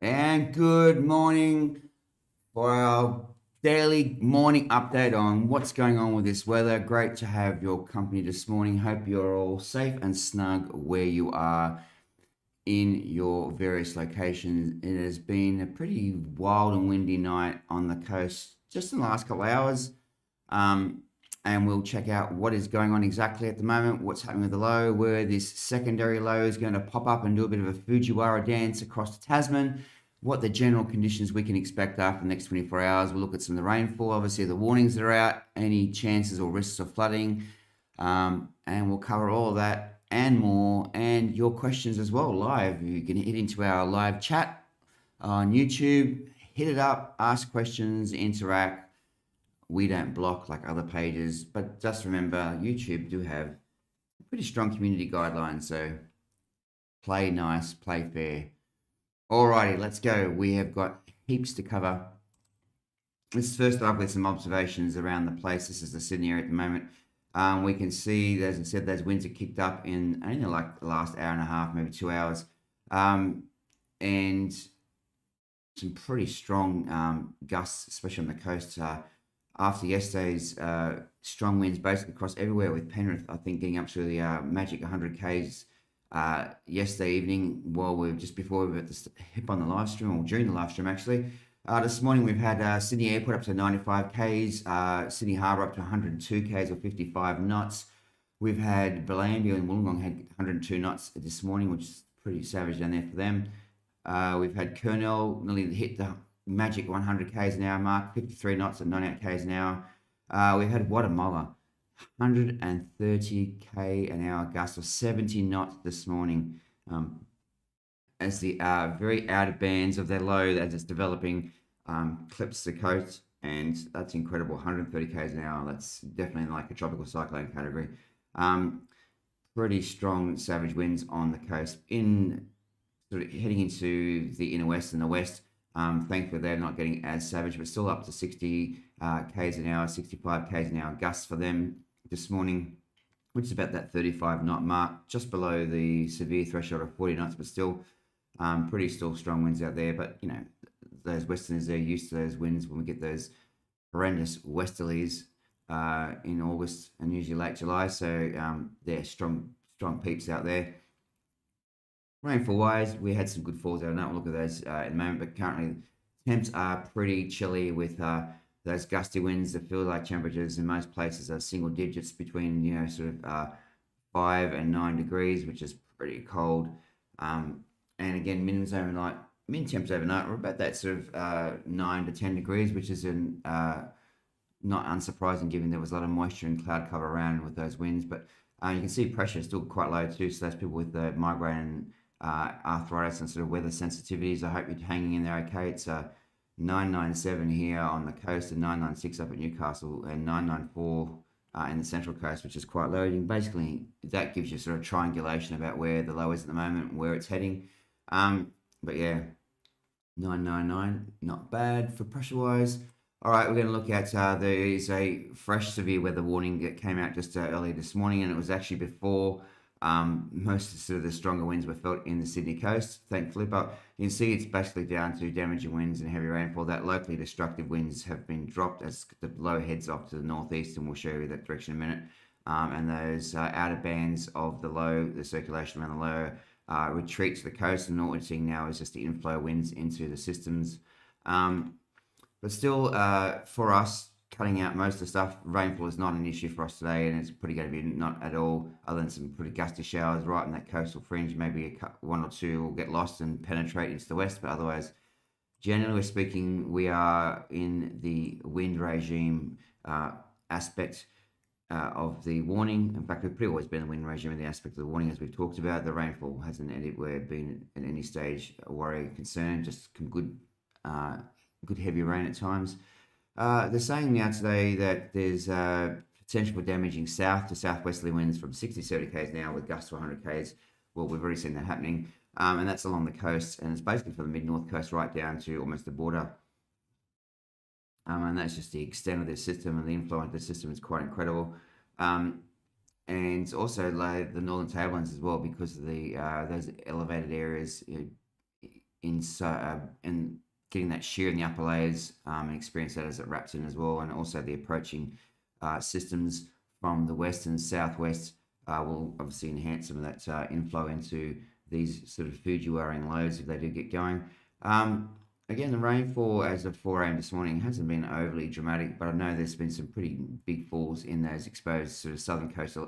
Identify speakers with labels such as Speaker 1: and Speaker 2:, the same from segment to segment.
Speaker 1: And good morning for our daily morning update on what's going on with this weather. Great to have your company this morning. Hope you're all safe and snug where you are in your various locations. It has been a pretty wild and windy night on the coast just in the last couple of hours. And we'll check out what is going on exactly at the moment, what's happening with the low, where this secondary low is going to pop up and do a bit of a Fujiwara dance across the Tasman, what the general conditions we can expect after the next 24 hours. We'll look at some of the rainfall, obviously the warnings that are out, any chances or risks of flooding, and we'll cover all of that and more, and your questions as well live. You can hit into our live chat on YouTube, hit it up, ask questions, interact. We don't block like other pages, but just remember YouTube do have pretty strong community guidelines, so play nice, play fair. Alrighty, let's go. We have got heaps to cover. Let's first off with some observations around the place. This is the Sydney area at the moment. We can see, as I said, those winds are kicked up in only like the last hour and a half, maybe 2 hours, and some pretty strong gusts, especially on the coast. After yesterday's strong winds basically across everywhere, with Penrith, I think, getting up to the magic 100 k's yesterday evening, while just before we were at the hip on the live stream, or during the live stream actually. This morning we've had Sydney Airport up to 95 k's, Sydney Harbour up to 102 k's or 55 knots. We've had Belambia and Wollongong had 102 knots this morning, which is pretty savage down there for them. We've had Kurnell nearly hit the magic 100 k's an hour mark, 53 knots at 98 k's an hour. We've had Guatemala 130 k an hour gust of 70 knots this morning, as the very outer bands of their low as it's developing clips the coast, and that's incredible. 130 k's an hour, that's definitely like a tropical cyclone category. Pretty strong savage winds on the coast, in sort of heading into the inner west and the west. Thankfully they're not getting as savage, but still up to 60 k's an hour, 65 k's an hour gusts for them this morning, which is about that 35 knot mark, just below the severe threshold of 40 knots, but still pretty still strong winds out there. But you know, those westerners, they're used to those winds when we get those horrendous westerlies in August and usually late July, so they're strong peeps out there. Rainfall wise, we had some good falls out. I don't look at those at the moment, but currently temps are pretty chilly with those gusty winds. The feel like temperatures in most places are single digits, between sort of 5 and 9 degrees, which is pretty cold. And again, min temps overnight were about that sort of 9 to 10 degrees, which is not unsurprising given there was a lot of moisture and cloud cover around with those winds. But you can see pressure is still quite low too, so that's people with migraine and arthritis and sort of weather sensitivities. I hope you're hanging in there okay. It's 997 here on the coast, and 996 up at Newcastle, and 994 in the Central Coast, which is quite low. And basically, that gives you sort of triangulation about where the low is at the moment and where it's heading. But yeah, 999, not bad for pressure wise. All right, we're going to look at there is a fresh severe weather warning that came out just earlier this morning, and it was actually before most of the stronger winds were felt in the Sydney coast, thankfully. But you can see it's basically down to damaging winds and heavy rainfall. That locally destructive winds have been dropped as the low heads off to the northeast, and we'll show you that direction in a minute. And those outer bands of the low, the circulation around the low, retreat to the coast, and all we're seeing now is just the inflow winds into the systems. But still, for us, cutting out most of the stuff, rainfall is not an issue for us today, and it's pretty going to be not at all, other than some pretty gusty showers right in that coastal fringe. Maybe one or two will get lost and penetrate into the west, but otherwise, generally speaking, we are in the wind regime aspect of the warning. In fact, we've pretty always been in the wind regime in the aspect of the warning, as we've talked about. The rainfall hasn't anywhere been at any stage a worry or concern, just some good heavy rain at times. They're saying now today that there's potential for damaging south to southwesterly winds from 60 to 70 k's an hour with gusts to 100 k's. Well, we've already seen that happening, and that's along the coast, and it's basically from the mid-north coast right down to almost the border. And that's just the extent of the system, and the influence of the system is quite incredible. And also the northern tablelands as well, because of the those elevated areas. and getting that shear in the upper layers, and experience that as it wraps in as well, and also the approaching systems from the west and southwest will obviously enhance some of that inflow into these sort of Fujiwara lows if they do get going. Again, the rainfall as of 4 a.m. this morning hasn't been overly dramatic, but I know there's been some pretty big falls in those exposed sort of southern coastal,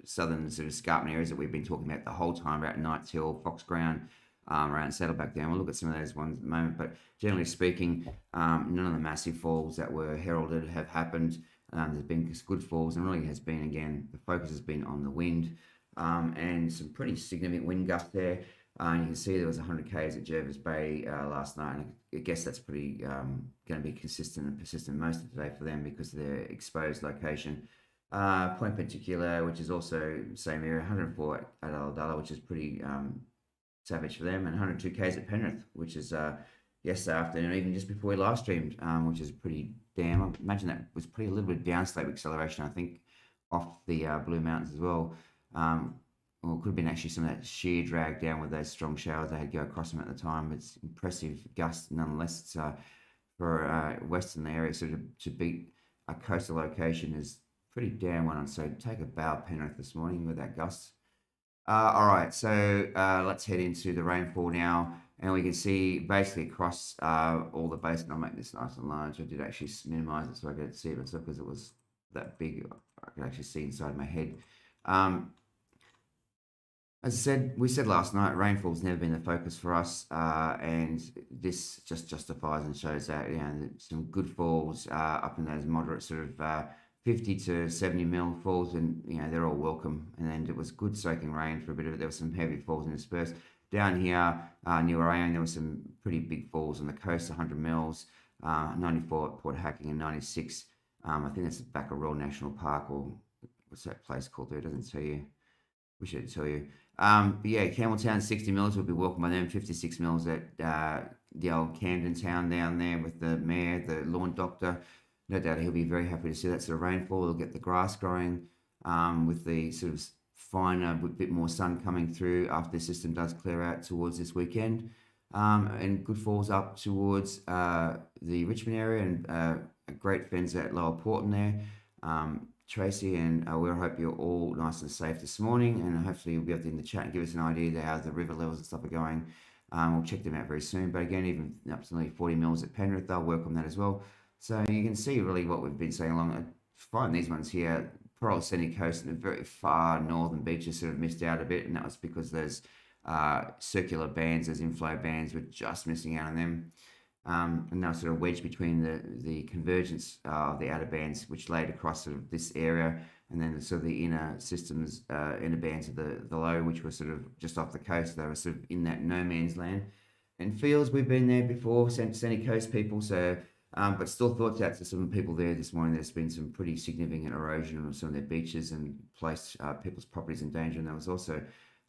Speaker 1: southern sort of escarpment areas that we've been talking about the whole time, about Knights Hill, Fox Ground, around Saddleback Down. We'll look at some of those ones at the moment, but generally speaking, none of the massive falls that were heralded have happened. There's been good falls, and really has been, again, the focus has been on the wind, and some pretty significant wind gusts there. And you can see there was 100 k's at Jervis Bay last night, and I guess that's pretty going to be consistent and persistent most of the day for them because of their exposed location. Point Particular, which is also same area, 104 at Ulladulla, which is pretty savage for them, and 102 k's at Penrith, which is yesterday afternoon, even just before we live streamed, which is pretty damn. I imagine that was pretty a little bit of downslope acceleration, I think, off the Blue Mountains as well. Or it could have been actually some of that sheer drag down with those strong showers they had go across them at the time. It's impressive gust nonetheless. It's, for western area, sort of to beat a coastal location is pretty damn well. So take a bow at Penrith this morning with that gust. All right, so let's head into the rainfall now, and we can see basically across all the basin. I'll make this nice and large. I did actually minimise it so I could see it myself because it was that big. I could actually see inside my head. As I said, we said last night, rainfall's never been the focus for us, and this just justifies and shows that, some good falls up in those moderate sort of 50 to 70 mil falls, and they're all welcome. And then it was good soaking rain for a bit of it. There were some heavy falls interspersed. Down here near where I am, there were some pretty big falls on the coast, 100 mils, 94 at Port Hacking and 96. I think that's back at Royal National Park, or what's that place called there? It doesn't tell you. Wish it would tell you. But yeah, Campbelltown 60 mils would be welcome by them. 56 mils at the old Camden town down there with the mayor, the lawn doctor. No doubt he'll be very happy to see that sort of rainfall. He'll get the grass growing with the sort of finer, bit more sun coming through after the system does clear out towards this weekend. And good falls up towards the Richmond area, and a great fens at Lower Porton there. Tracy, and we hope you're all nice and safe this morning, and hopefully you'll be able to in the chat and give us an idea of how the river levels and stuff are going. We'll check them out very soon, but again, even up to nearly 40 mils at Penrith, they'll work on that as well. So you can see really what we've been saying along. I find these ones here, poor old Sunny Coast and the very far northern beaches sort of missed out a bit, and that was because those circular bands, those inflow bands, were just missing out on them. And now sort of wedged between the convergence of the outer bands, which laid across sort of this area, and then sort of the inner systems, inner bands of the low, which were sort of just off the coast. They were sort of in that no man's land. And feels we've been there before, Sunny Coast people. So, but still thoughts out to some people there this morning. There's been some pretty significant erosion of some of their beaches and placed people's properties in danger. And there was also,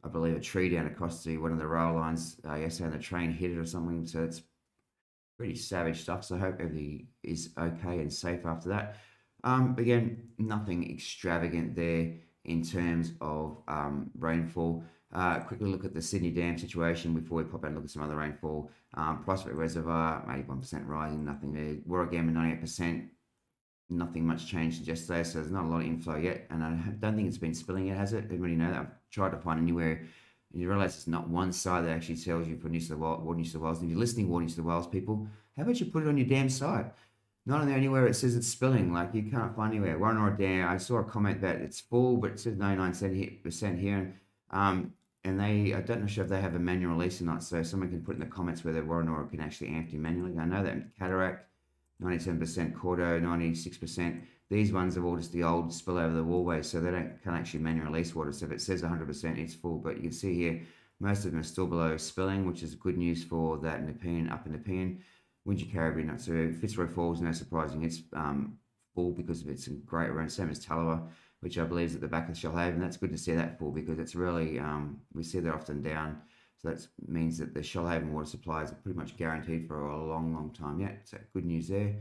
Speaker 1: I believe, a tree down across one of the rail lines yesterday, and the train hit it or something. So it's pretty savage stuff, so I hope everything is okay and safe after that. Again, nothing extravagant there in terms of rainfall. Quickly look at the Sydney Dam situation before we pop out and look at some other rainfall. Prospect Reservoir, 81% rising, nothing there. Warragamba, 98%, nothing much changed yesterday, so there's not a lot of inflow yet, and I don't think it's been spilling yet, has it? Everybody know that? I've tried to find anywhere. And you realise it's not one side that actually tells you for New South Wales. And if you're listening, New South Wales people, how about you put it on your damn site? Not on anywhere it says it's spilling. Like, you can't find anywhere. Warranora Dam, I saw a comment that it's full, but it says 99% here. And I don't know sure if they have a manual release or not. So someone can put in the comments whether Warranora can actually empty manually. I know that Cataract, 97%, Cordo, 96%. These ones are all just the old spill over the wallways, so they can't actually manually release water. So if it says 100%, it's full. But you can see here, most of them are still below spilling, which is good news for that Nepean, upper Nepean. Wingy Caribou, not so. Fitzroy Falls, no surprising, it's full because of its great run. Same as Tallowa, which I believe is at the back of Shoalhaven. That's good to see that full because it's really, we see that often down. So that means that the Shoalhaven water supplies are pretty much guaranteed for a long, long time yet. So good news there.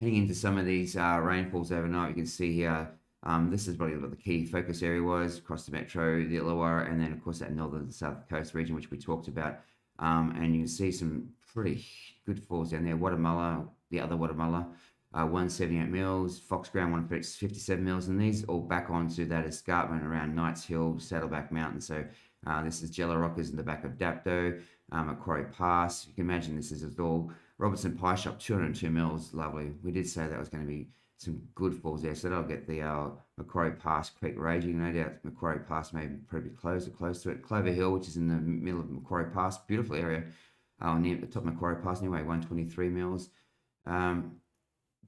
Speaker 1: Heading into some of these rainfalls overnight, you can see here This is probably what the key focus area was across the metro, the Illawarra, and then of course that northern and south coast region, which we talked about. And you can see some pretty good falls down there. Watermulla, the other Watermulla, 178 mils, Foxground 157 mils, and these all back onto that escarpment around Knights Hill, Saddleback Mountain. So this is Jello Rockers in the back of Dapto, Macquarie Pass. You can imagine this is all Robertson Pie Shop, 202 mils, lovely. We did say that was going to be some good falls there, so that'll get the Macquarie Pass Creek raging. No doubt Macquarie Pass may probably close to it. Clover Hill, which is in the middle of Macquarie Pass, beautiful area near the top of Macquarie Pass, anyway, 123 mils.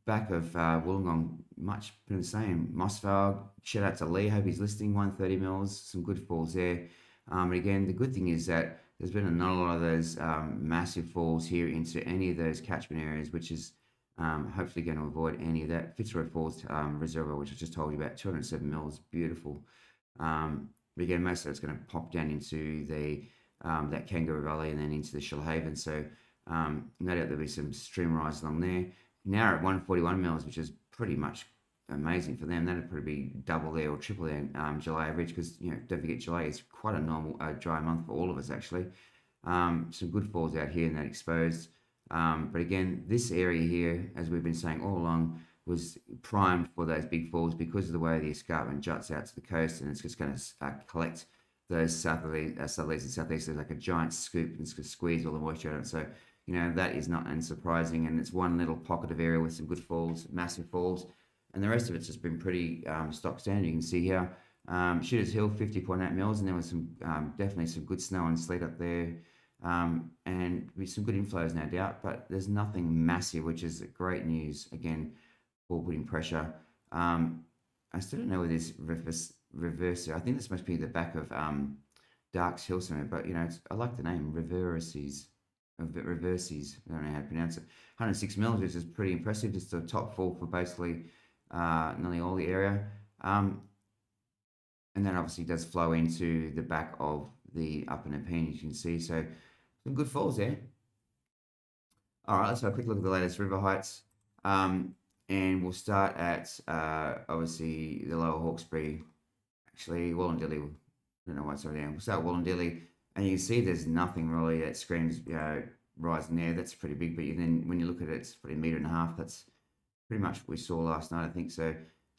Speaker 1: Back of Wollongong, much been the same. Mossvale, shout out to Lee, hope he's listening, 130 mils, some good falls there. And again, the good thing is that there's been not a lot of those massive falls here into any of those catchment areas, which is hopefully going to avoid any of that. Fitzroy Falls Reservoir, which I just told you about, 207 mils, beautiful. But again, most of it's going to pop down into the that Kangaroo Valley and then into the Shoalhaven. So no doubt there'll be some stream rise along there. Now at 141 mils, which is pretty much amazing for them. That'd probably be double there or triple there July average, because don't forget July is quite a normal dry month for all of us actually. Some good falls out here in that exposed. But again, this area here, as we've been saying all along, was primed for those big falls because of the way the escarpment juts out to the coast, and it's just going to collect those southerlies and southeast like a giant scoop, and it's going to squeeze all the moisture out of it. So that is not unsurprising, and it's one little pocket of area with some good falls, massive falls, and the rest of it's just been pretty stock standard. You can see here, Shooters Hill 50.8 mils, and there was some definitely some good snow and sleet up there, and with some good inflows, no doubt, but there's nothing massive, which is great news again for putting pressure. I still don't know where this reverse. I think this must be the back of Dark's Hill somewhere, but I like the name Reverses. Reverses, I don't know how to pronounce it. 106 mils, which is pretty impressive. Just a top fall for basically nearly all the area. And then obviously does flow into the back of the Upper Nepean, you can see. So some good falls there. All right, let's have a quick look at the latest river heights. And we'll start at obviously the Lower Hawkesbury. Actually, Wallandilly. I don't know why it's over there. We'll start at Wallandilly. And you can see there's nothing really that screams rising there. That's pretty big. But then when you look at it, it's probably 1.5 meters. That's pretty much what we saw last night, I think. So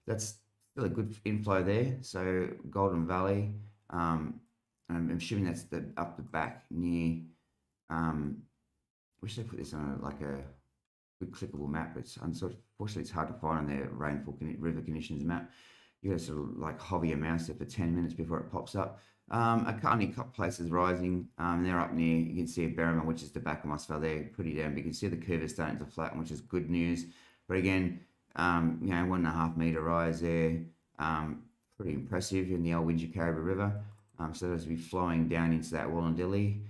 Speaker 1: that's still a good inflow there. So Golden Valley, I'm assuming that's up the back near. Wish they put this on like a good clickable map. But unfortunately, it's hard to find on their rainfall river conditions map. You got to sort of like hover your mouse there for 10 minutes before it pops up. A couple places rising. They're up near, you can see a Berrima, which is the back of Mossvale there, pretty down. But you can see the curve is starting to flatten, which is good news. But again, 1.5 meter rise there, pretty impressive in the old Windsor Caribou River. So those will be flowing down into that Wallandilly,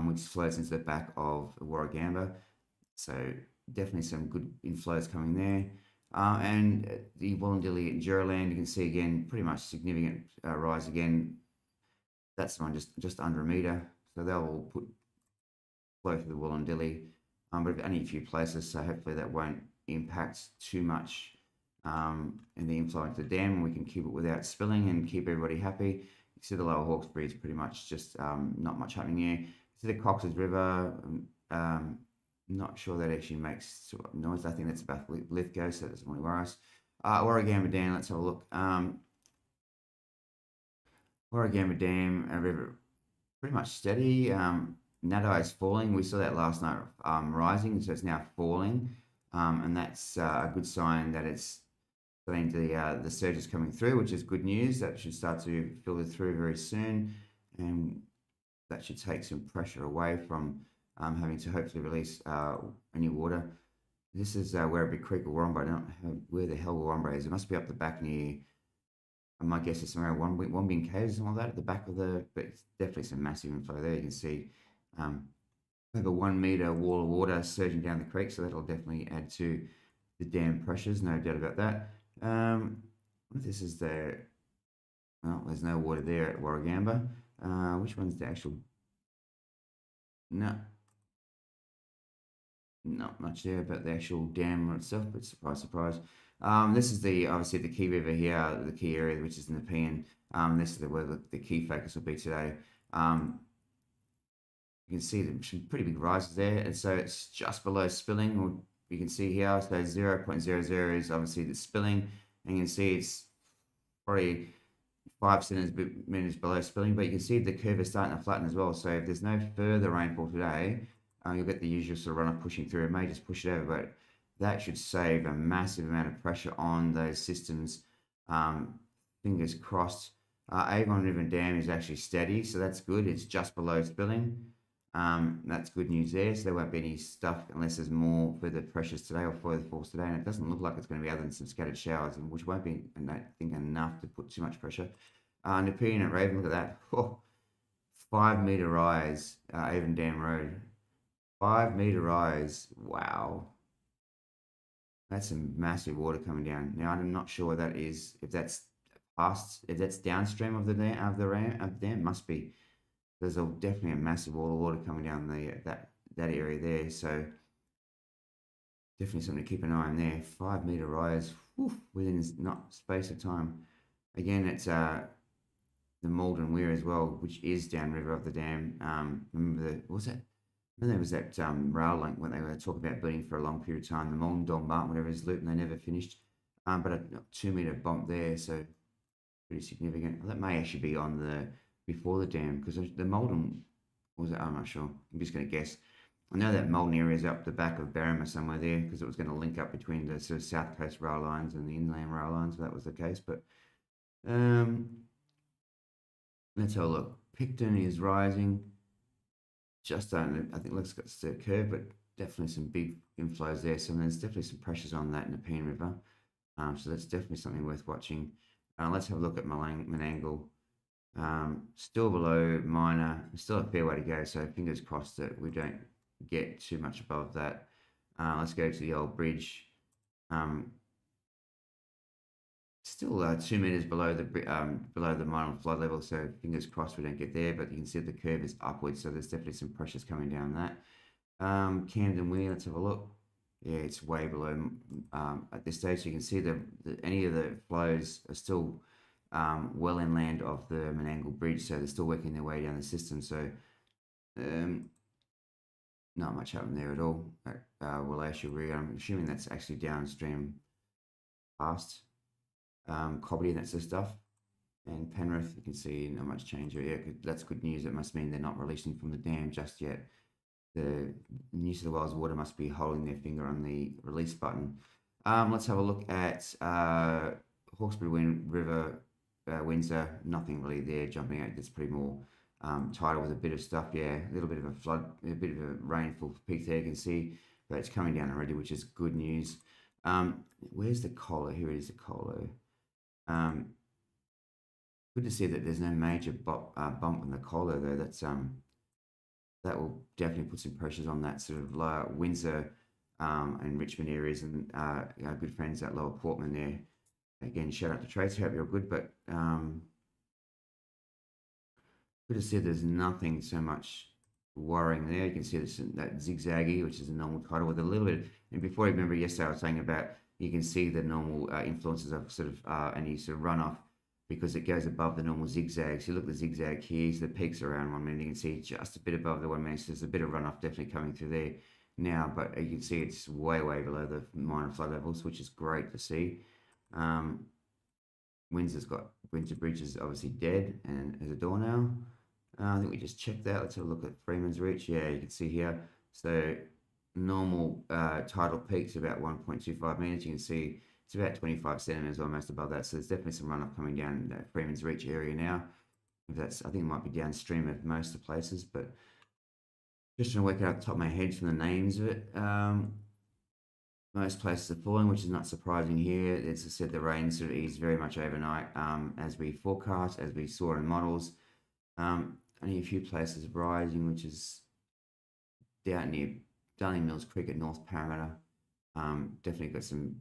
Speaker 1: which flows into the back of Warragamba. So definitely some good inflows coming there. And the Wallandilly at Juraland, you can see again, pretty much significant rise again. That's the one just under a metre. So they'll flow through the Wallandilly, but only a few places. So hopefully that won't impact too much in the inflow into the dam, and we can keep it without spilling and keep everybody happy. You see the Lower Hawkesbury is pretty much just not much happening here. You see the Cox's River. Not sure that actually makes noise. I think that's about Lithgow, so that doesn't really worry us. Warragamba Dam, let's have a look. Warragamba Dam river, pretty much steady. Nadai is falling. We saw that last night rising, so it's now falling. And that's a good sign that it's starting to, the surge is coming through, which is good news. That should start to filter through very soon. And that should take some pressure away from having to hopefully release any water. This is Werribee Creek or Warrumbah. I don't know where the hell Warrumbah is. It must be up the back near, my guess is somewhere around Wombean Caves or something like that at the back of the, but it's definitely some massive inflow there. You can see over 1 meter wall of water surging down the creek, so that'll definitely add to the dam pressures, no doubt about that. This is the, well, there's no water there at Warragamba. Which one's the actual, no, not much there about the actual dam itself, but surprise, surprise. This is the obviously the key river here, the key area, which is in the Nepean. This is where the key focus will be today. Um, you can see some pretty big rises there, and so it's just below spilling. Or you can see here, so 0.00 is obviously the spilling, and you can see it's probably 5 centimeters below spilling, but you can see the curve is starting to flatten as well. So if there's no further rainfall today, you'll get the usual sort of runoff pushing through. It may just push it over, but that should save a massive amount of pressure on those systems. Um, Fingers crossed. Avon River Dam is actually steady, so that's good. It's just below spilling. That's good news there. So there won't be any stuff unless there's more further pressures today or further falls today. And it doesn't look like it's going to be other than some scattered showers, which won't be, I think, enough to put too much pressure. Nepean at Raven, look at that. Oh, 5 meter rise, Avon Dam Road. 5 meter rise. Wow. That's some massive water coming down. Now I'm not sure what that is. If that's past, if that's downstream of the dam, of the dam, must be. There's definitely a massive wall of water coming down that area there. So definitely something to keep an eye on there. 5 meter rise within not space of time. Again, it's the Malden Weir as well, which is downriver of the dam. Remember what was that? When there was that rail link when they were talking about building for a long period of time, the Malden Dongbart, whatever his loop, and they never finished. But a 2 meter bump there, so pretty significant. That may actually be on the before the dam because the Malden was it? I'm not sure. I'm just going to guess. I know that Malden area is up the back of Berrima somewhere there because it was going to link up between the sort of south coast rail lines and the inland rail lines. So that was the case. But um, let's have a look. Picton is rising. Just don't. I think looks got a curve, but definitely some big inflows there. So there's definitely some pressures on that Nepean River. So that's definitely something worth watching. Let's have a look at Menangle. Still below minor, still a fair way to go. So fingers crossed that we don't get too much above that. Let's go to the old bridge. Still 2 meters below the minor flood level. So fingers crossed we don't get there. But you can see the curve is upwards, so there's definitely some pressures coming down that. Camden Weir, let's have a look. Yeah, it's way below at this stage. So you can see any of the flows are still well inland of the Menangle Bridge, so they're still working their way down the system. So not much happened there at all at Wallachia Weir. I'm assuming that's actually downstream past Cobbity and that sort of stuff. And Penrith, you can see not much change. Yeah, that's good news. It must mean they're not releasing from the dam just yet. The New South Wales Water must be holding their finger on the release button. Let's have a look at Hawkesbury River, Windsor. Nothing really there jumping out. It's pretty more tidal with a bit of stuff. Yeah, a little bit of a flood, a bit of a rainfall peak there. You can see, but it's coming down already, which is good news. Where's the Colo? Here it is, the Colo. Good to see that there's no major bump in the Colo though. That will definitely put some pressures on that sort of lower Windsor and Richmond areas, and our good friends at Lower Portman there. Again, shout out to Tracy. Hope you're good, but good to see there's nothing so much worrying there. You can see this, that zigzaggy, which is a normal tidal with a little bit. And before I remember yesterday, I was saying about you can see the normal influences of sort of any sort of runoff because it goes above the normal zigzags. You look at the zigzag here, so the peaks around 1 minute. You can see just a bit above the 1 minute. So there's a bit of runoff definitely coming through there now, but you can see it's way, way below the minor flood levels, which is great to see. Windsor Bridge is obviously dead and has a door now. I think we just checked that. Let's have a look at Freeman's Reach. Yeah, you can see here. So normal tidal peaks about 1.25 meters. You can see it's about 25 centimeters almost above that. So there's definitely some runoff coming down in that Freeman's Reach area now. I think it might be downstream of most of the places, but just trying to work out off the top of my head from the names of it. Most places are falling, which is not surprising here. As I said, the rain sort of eased very much overnight as we forecast, as we saw in models. Only a few places rising, which is down near Darling Mills Creek at North Parramatta. Definitely got some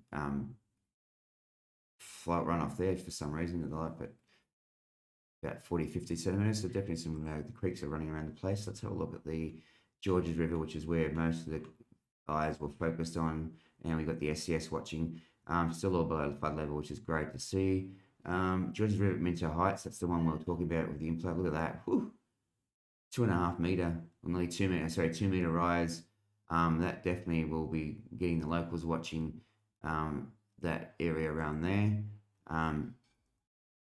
Speaker 1: float runoff there for some reason at the light, but about 40-50 centimetres. So definitely some the creeks are running around the place. Let's have a look at the Georges River, which is where most of the eyes were focused on, and we've got the SCS watching. Still all below the flood level, which is great to see. Georges River at Minto Heights, that's the one we were talking about with the inflow. Look at that. Whew, 2.5 meter, or nearly 2 meter, sorry, 2 meter rise. That definitely will be getting the locals watching that area around there.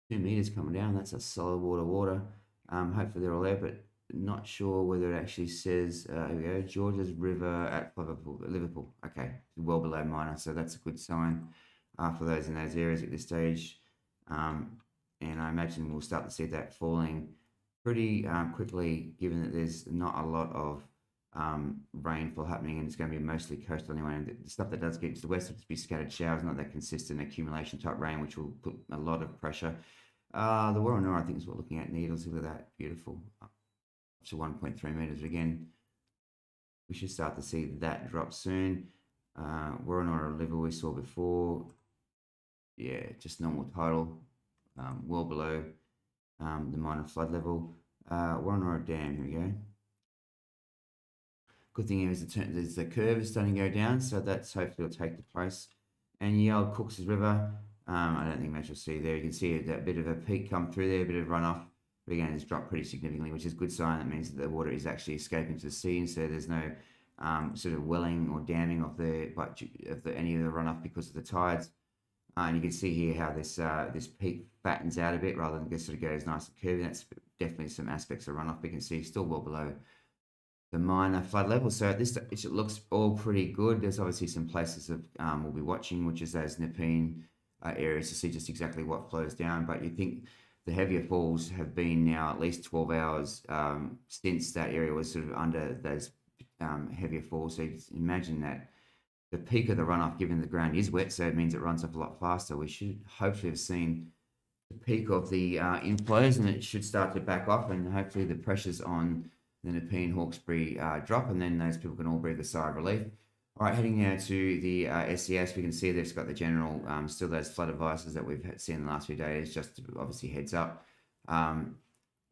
Speaker 1: 2 meters coming down, that's a solid water. Hopefully they're all there, but not sure whether it actually says, here we go, Georges River at Liverpool. Okay, well below minor, so that's a good sign for those in those areas at this stage. And I imagine we'll start to see that falling pretty quickly, given that there's not a lot of rainfall happening, and it's going to be mostly coastal anyway. And the stuff that does get to the west will just be scattered showers, not that consistent accumulation type rain, which will put a lot of pressure. The Warrenora, I think, is what we're looking at. Needles, look at that, beautiful, up to 1.3 meters. Again, we should start to see that drop soon. Warrenora level we saw before, yeah, just normal tidal, well below the minor flood level. Warrenora Dam, here we go. Good thing is the curve is starting to go down, so that's hopefully will take the place. And the old Cooks River, I don't think much you'll see there. You can see that bit of a peak come through there, a bit of runoff. But again, it's dropped pretty significantly, which is a good sign. That means that the water is actually escaping to the sea, and so there's no sort of welling or damming of any of the runoff because of the tides. And you can see here how this peak fattens out a bit rather than just sort of goes nice and curvy. That's definitely some aspects of runoff. We can see still well below the minor flood level. So at this stage, it looks all pretty good. There's obviously some places that we'll be watching, which is those Nepean areas, to see just exactly what flows down. But you think the heavier falls have been now at least 12 hours since that area was sort of under those heavier falls. So you imagine that the peak of the runoff, given the ground is wet, so it means it runs off a lot faster. We should hopefully have seen the peak of the inflows, and it should start to back off, and hopefully the pressures on the Nepean Hawkesbury drop, and then those people can all breathe a sigh of relief. All right, heading now to the SES, we can see they've got the general, still those flood advices that we've seen in the last few days, just obviously heads up.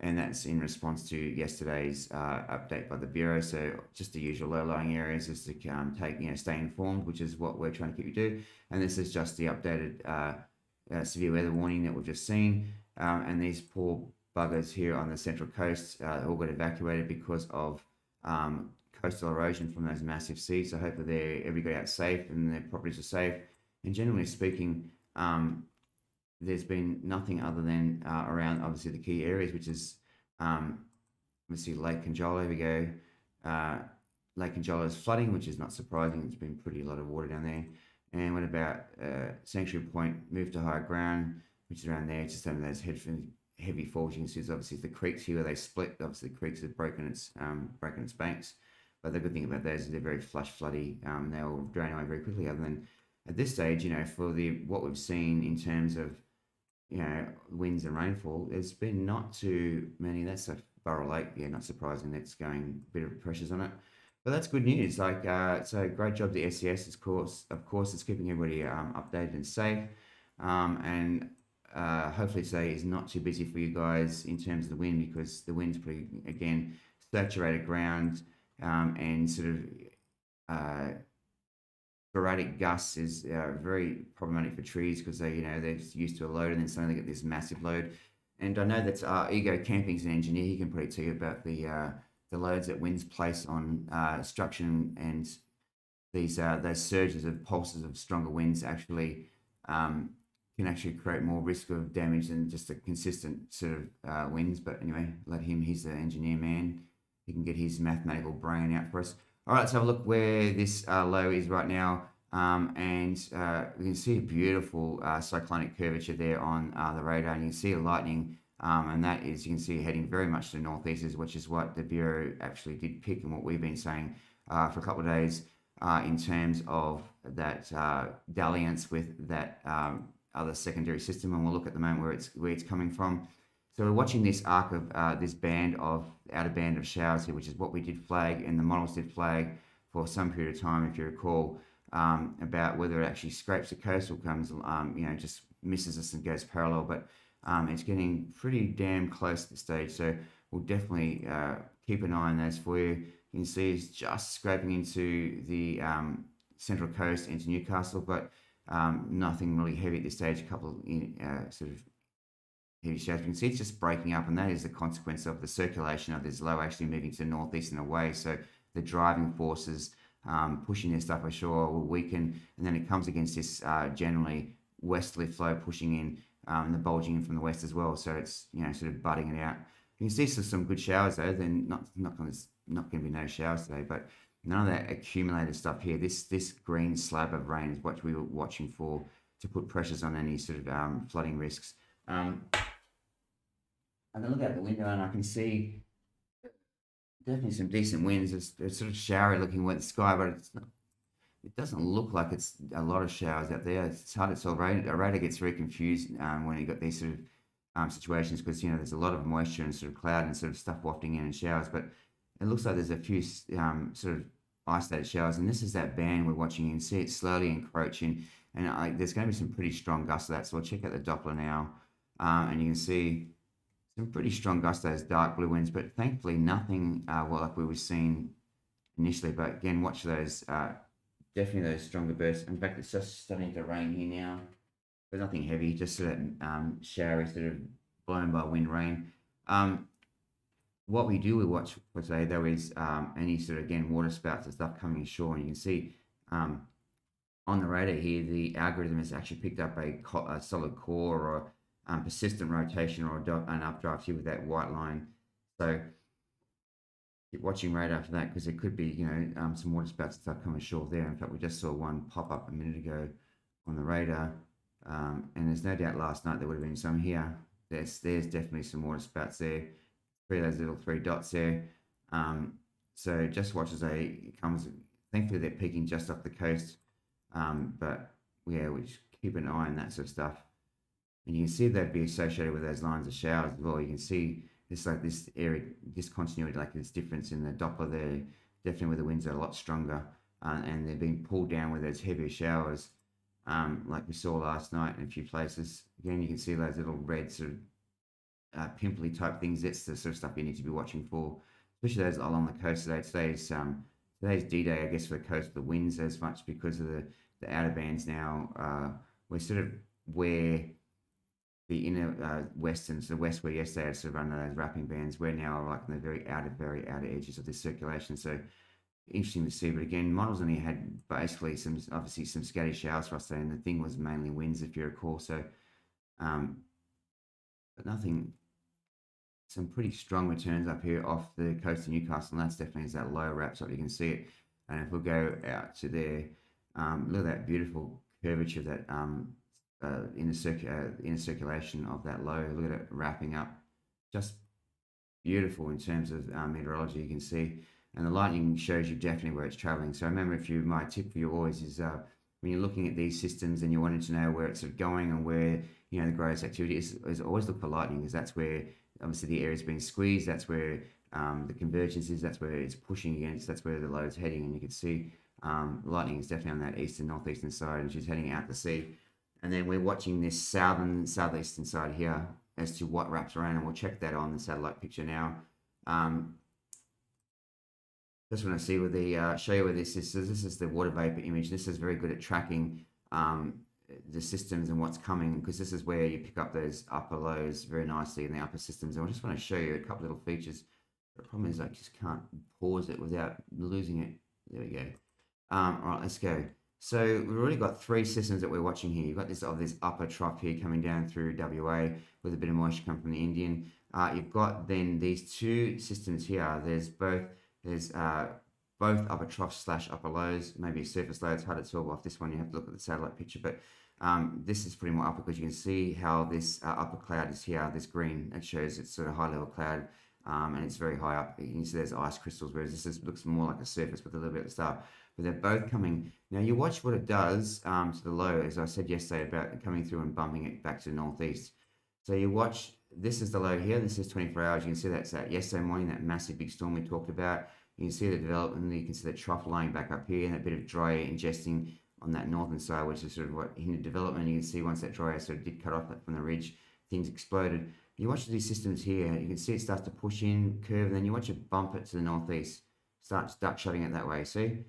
Speaker 1: And that's in response to yesterday's update by the Bureau. So just the usual low-lying areas is to stay informed, which is what we're trying to keep you do. And this is just the updated severe weather warning that we've just seen. And these poor buggers here on the central coast all got evacuated because of coastal erosion from those massive seas. So hopefully everybody out safe and their properties are safe. And generally speaking, there's been nothing other than around obviously the key areas, which is obviously Lake Conjola. We go. Lake Conjola is flooding, which is not surprising. It's been pretty a lot of water down there. And what about Sanctuary Point, moved to higher ground, which is around there, just under those heavy falls. You can see obviously the creeks here where they split. Obviously the creeks have broken its banks. But the good thing about those is they're very flush, floody. They'll drain away very quickly. Other than at this stage, for what we've seen in terms of winds and rainfall, there's been not too many. That's a Burrow Lake, yeah, not surprising. That's going a bit of pressures on it, but that's good news. So great job the SES, of course, it's keeping everybody updated and safe, and hopefully today is not too busy for you guys in terms of the wind, because the wind's pretty, again, saturated ground, and sort of sporadic gusts is very problematic for trees, because they're used to a load and then suddenly they get this massive load. And I know that Ego Camping's an engineer. He can probably tell you about the loads that winds place on structure, and these those surges of pulses of stronger winds actually can actually create more risk of damage than just a consistent sort of winds. But anyway, let him. He's the engineer man. He can get his mathematical brain out for us. All right, let's have a look where this low is right now. And we can see a beautiful cyclonic curvature there on the radar, and you can see the lightning, and that is, you can see heading very much to the northeast, which is what the Bureau actually did pick, and what we've been saying for a couple of days in terms of that dalliance with that other secondary system. And we'll look at the moment where it's coming from. So we're watching this arc of this outer band of showers here, which is what we did flag, and the models did flag for some period of time, if you recall, about whether it actually scrapes the coast or comes, just misses us and goes parallel. But it's getting pretty damn close at this stage. So we'll definitely keep an eye on those for you. You can see it's just scraping into the central coast, into Newcastle, but Nothing really heavy at this stage. A couple sort of heavy showers. You can see it's just breaking up, and that is the consequence of the circulation of this low actually moving to the northeast and away. So the driving forces pushing this stuff ashore will weaken, and then it comes against this generally westerly flow pushing in and the bulging in from the west as well. So it's sort of butting it out. You can see some good showers though. Then not going to be no showers today, but none of that accumulated stuff here. This green slab of rain is what we were watching for to put pressures on any sort of flooding risks. I can look out the window and I can see definitely some decent winds. It's sort of showery looking wet sky, but it doesn't look like it's a lot of showers out there. It's hard to tell. A radar gets very confused when you got these sort of situations because there's a lot of moisture and sort of cloud and sort of stuff wafting in and showers, but it looks like there's a few sort of isolated showers, and this is that band we're watching. You can see it slowly encroaching, and there's going to be some pretty strong gusts of that. So we'll check out the Doppler now, and you can see some pretty strong gusts, those dark blue winds, but thankfully nothing like we were seeing initially. But again, watch those, definitely those stronger bursts. In fact, it's just starting to rain here now, but nothing heavy, just sort of showery, sort of blown by wind rain. What we watch for today though is any sort of, again, water spouts and stuff coming ashore, and you can see on the radar here, the algorithm has actually picked up a solid core or persistent rotation or an updraft here with that white line. So keep watching radar for that because it could be, some water spouts and stuff coming ashore there. In fact, we just saw one pop up a minute ago on the radar, and there's no doubt last night there would have been some here. There's definitely some water spouts there. Three of those little 3 dots there. So just watch as it comes. Thankfully, they're peaking just off the coast, but yeah, we just keep an eye on that sort of stuff. And you can see that'd be associated with those lines of showers as well. You can see this area, this continuity, like this difference in the Doppler there, definitely where the winds are a lot stronger, and they're being pulled down with those heavier showers, like we saw last night in a few places. Again, you can see those little red sort of pimply type things. That's the sort of stuff you need to be watching for, especially those along the coast today. Today's D-Day, I guess, for the coast, the winds as much because of the outer bands now. We're sort of where the inner western, so west where yesterday I sort of under those wrapping bands, we're now like in the very outer edges of this circulation. So interesting to see. But again, models only had basically some scatty showers for us today, and the thing was mainly winds, if you recall. So, but nothing. Some pretty strong returns up here off the coast of Newcastle, and that's definitely as that low wraps up. You can see it, and if we go out to there, look at that beautiful curvature of that inner circulation of that low. Look at it wrapping up, just beautiful in terms of meteorology. You can see, and the lightning shows you definitely where it's traveling. So remember, my tip for you always is when you're looking at these systems and you're wanting to know where it's sort of going and where the greatest activity is always look for lightning, because that's where obviously the area's being squeezed. That's where the convergence is. That's where it's pushing against. That's where the load's heading, and you can see lightning is definitely on that eastern northeastern side, and she's heading out to sea. And then we're watching this southeastern side here as to what wraps around, and we'll check that on the satellite picture now. Just want to see show you where this is. So this is the water vapor image. This is very good at tracking the systems and what's coming, because this is where you pick up those upper lows very nicely in the upper systems. And I just want to show you a couple little features. The problem is I just can't pause it without losing it. There we go. All right, let's go. So we've already got 3 systems that we're watching here. You've got this upper trough here coming down through WA with a bit of moisture coming from the Indian. You've got then these 2 systems here. There's both upper troughs / upper lows, maybe a surface low. It's hard to tell off this one. You have to look at the satellite picture, but this is pretty more upper, because you can see how this upper cloud is here. This green, it shows it's sort of high level cloud, and it's very high up. You can see there's ice crystals, whereas this looks more like a surface with a little bit of stuff. But they're both coming. Now you watch what it does to the low, as I said yesterday about coming through and bumping it back to the northeast. So you watch, this is the low here, this is 24 hours. You can see that's that yesterday morning, that massive big storm we talked about. You can see the development, you can see the trough lying back up here, and a bit of dry air ingesting on that northern side, which is sort of what hindered development. You can see once that dry air sort of did cut off from the ridge, things exploded. You watch these systems here, you can see it starts to push in, curve, and then you watch it bump it to the northeast, starts duck shutting it that way, see?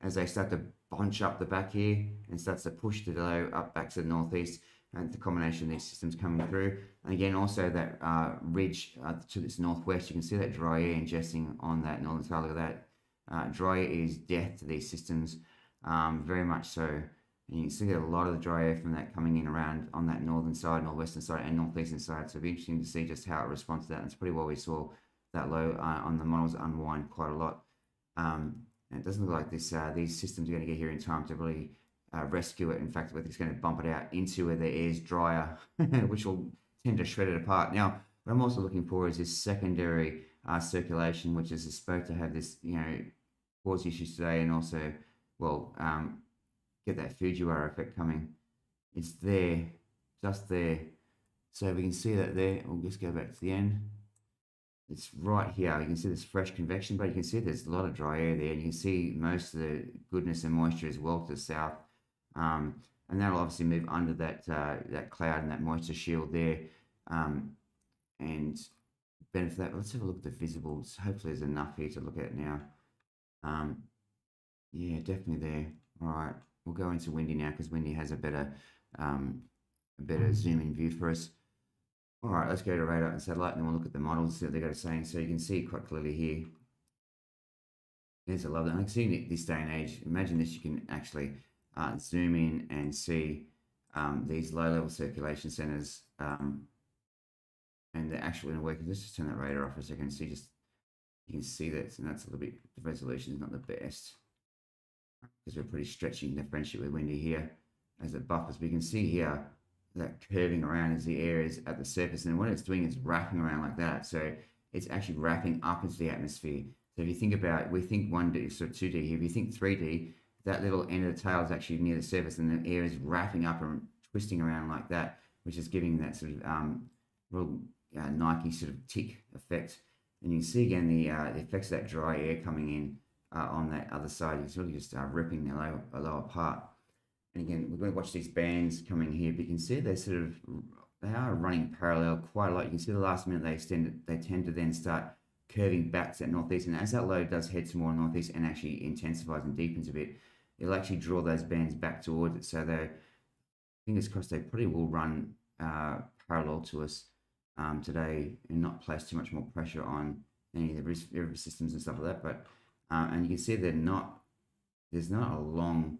Speaker 1: as they start to bunch up the back here and starts to push the low up back to the northeast, and the combination of these systems coming through. And again, also that ridge to this northwest, you can see that dry air ingesting on that northern side. Look at that. Dry air is death to these systems, very much so. And you can see a lot of the dry air from that coming in around on that northern side, northwestern side, and northeastern side. So it'll be interesting to see just how it responds to that. And it's pretty well we saw that low on the models unwind quite a lot. And it doesn't look like these systems are going to get here in time to really rescue it. In fact, it's going to bump it out into where the air is drier, which will tend to shred it apart. Now, what I'm also looking for is this secondary circulation, which is supposed to have this, cause issues today, and also, well, get that Fujiwara effect coming. It's there, just there. So we can see that there. We'll just go back to the end. It's right here. You can see this fresh convection, but you can see there's a lot of dry air there. And you can see most of the goodness and moisture as well to the south. And that'll obviously move under that that cloud and that moisture shield there, and benefit that. Let's have a look at the visibles. Hopefully there's enough here to look at now. Yeah, definitely there. All right, we'll go into windy now because windy has a better zoom in view for us. All right, let's go to radar and satellite, and then we'll look at the models, see what they've got to say. And so you can see quite clearly here. There's a lot of that. I can see this day and age. Imagine this, you can actually zoom in and see these low-level circulation centers, and the actual inner workings. Let's just turn that radar off for a second. See, just you can see that, and that's a little bit. The resolution is not the best because we're pretty stretching the friendship with windy here as it buffers. But you can see here that curving around as the air is at the surface, and what it's doing is wrapping around like that. So it's actually wrapping up into the atmosphere. So if you think about, we think 1D, sort of 2D here. If you think 3D, that little end of the tail is actually near the surface, and the air is wrapping up and twisting around like that, which is giving that sort of real Nike sort of tick effect. And you can see again the effects of that dry air coming in on that other side. It's really just ripping the lower part. And again, we're going to watch these bands coming here, but you can see they are running parallel quite a lot. You can see the last minute they tend to then start curving back to that northeast. And as that low does head to more northeast and actually intensifies and deepens a bit, it'll actually draw those bands back towards it. So they, fingers crossed, they probably will run parallel to us today and not place too much more pressure on any of the river systems and stuff like that. But and you can see there's not a long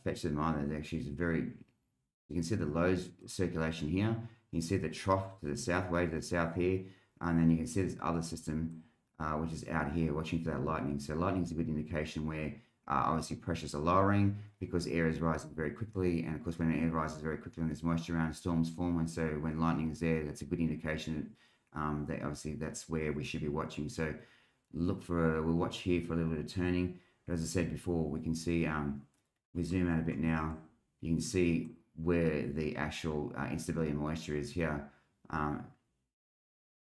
Speaker 1: fetch to them either. It actually is you can see the low circulation here. You can see the trough to the south, way to the south here, and then you can see this other system which is out here watching for that lightning. So lightning is a good indication where obviously pressures are lowering because air is rising very quickly, and of course when air rises very quickly and there's moisture around, storms form. And so when lightning is there, that's a good indication that obviously that's where we should be watching. So we'll watch here for a little bit of turning. But as I said before, we can see, we zoom out a bit now, you can see where the actual instability and moisture is here.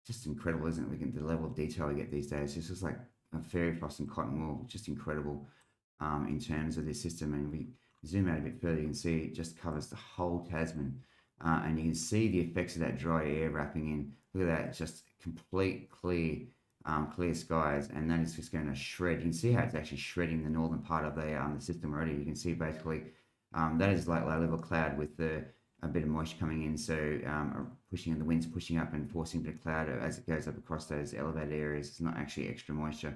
Speaker 1: Just incredible, isn't it? The level of detail we get these days. It's just like a fairy frost and cotton wool, just incredible in terms of this system. And we zoom out a bit further, you can see it just covers the whole Tasman. And you can see the effects of that dry air wrapping in. Look at that, just complete clear skies, and that is just going to shred. You can see how it's actually shredding the northern part of the system already. You can see basically that is like low level cloud with a bit of moisture coming in, so pushing, and the wind's pushing up and forcing a bit of cloud as it goes up across those elevated areas. It's not actually extra moisture.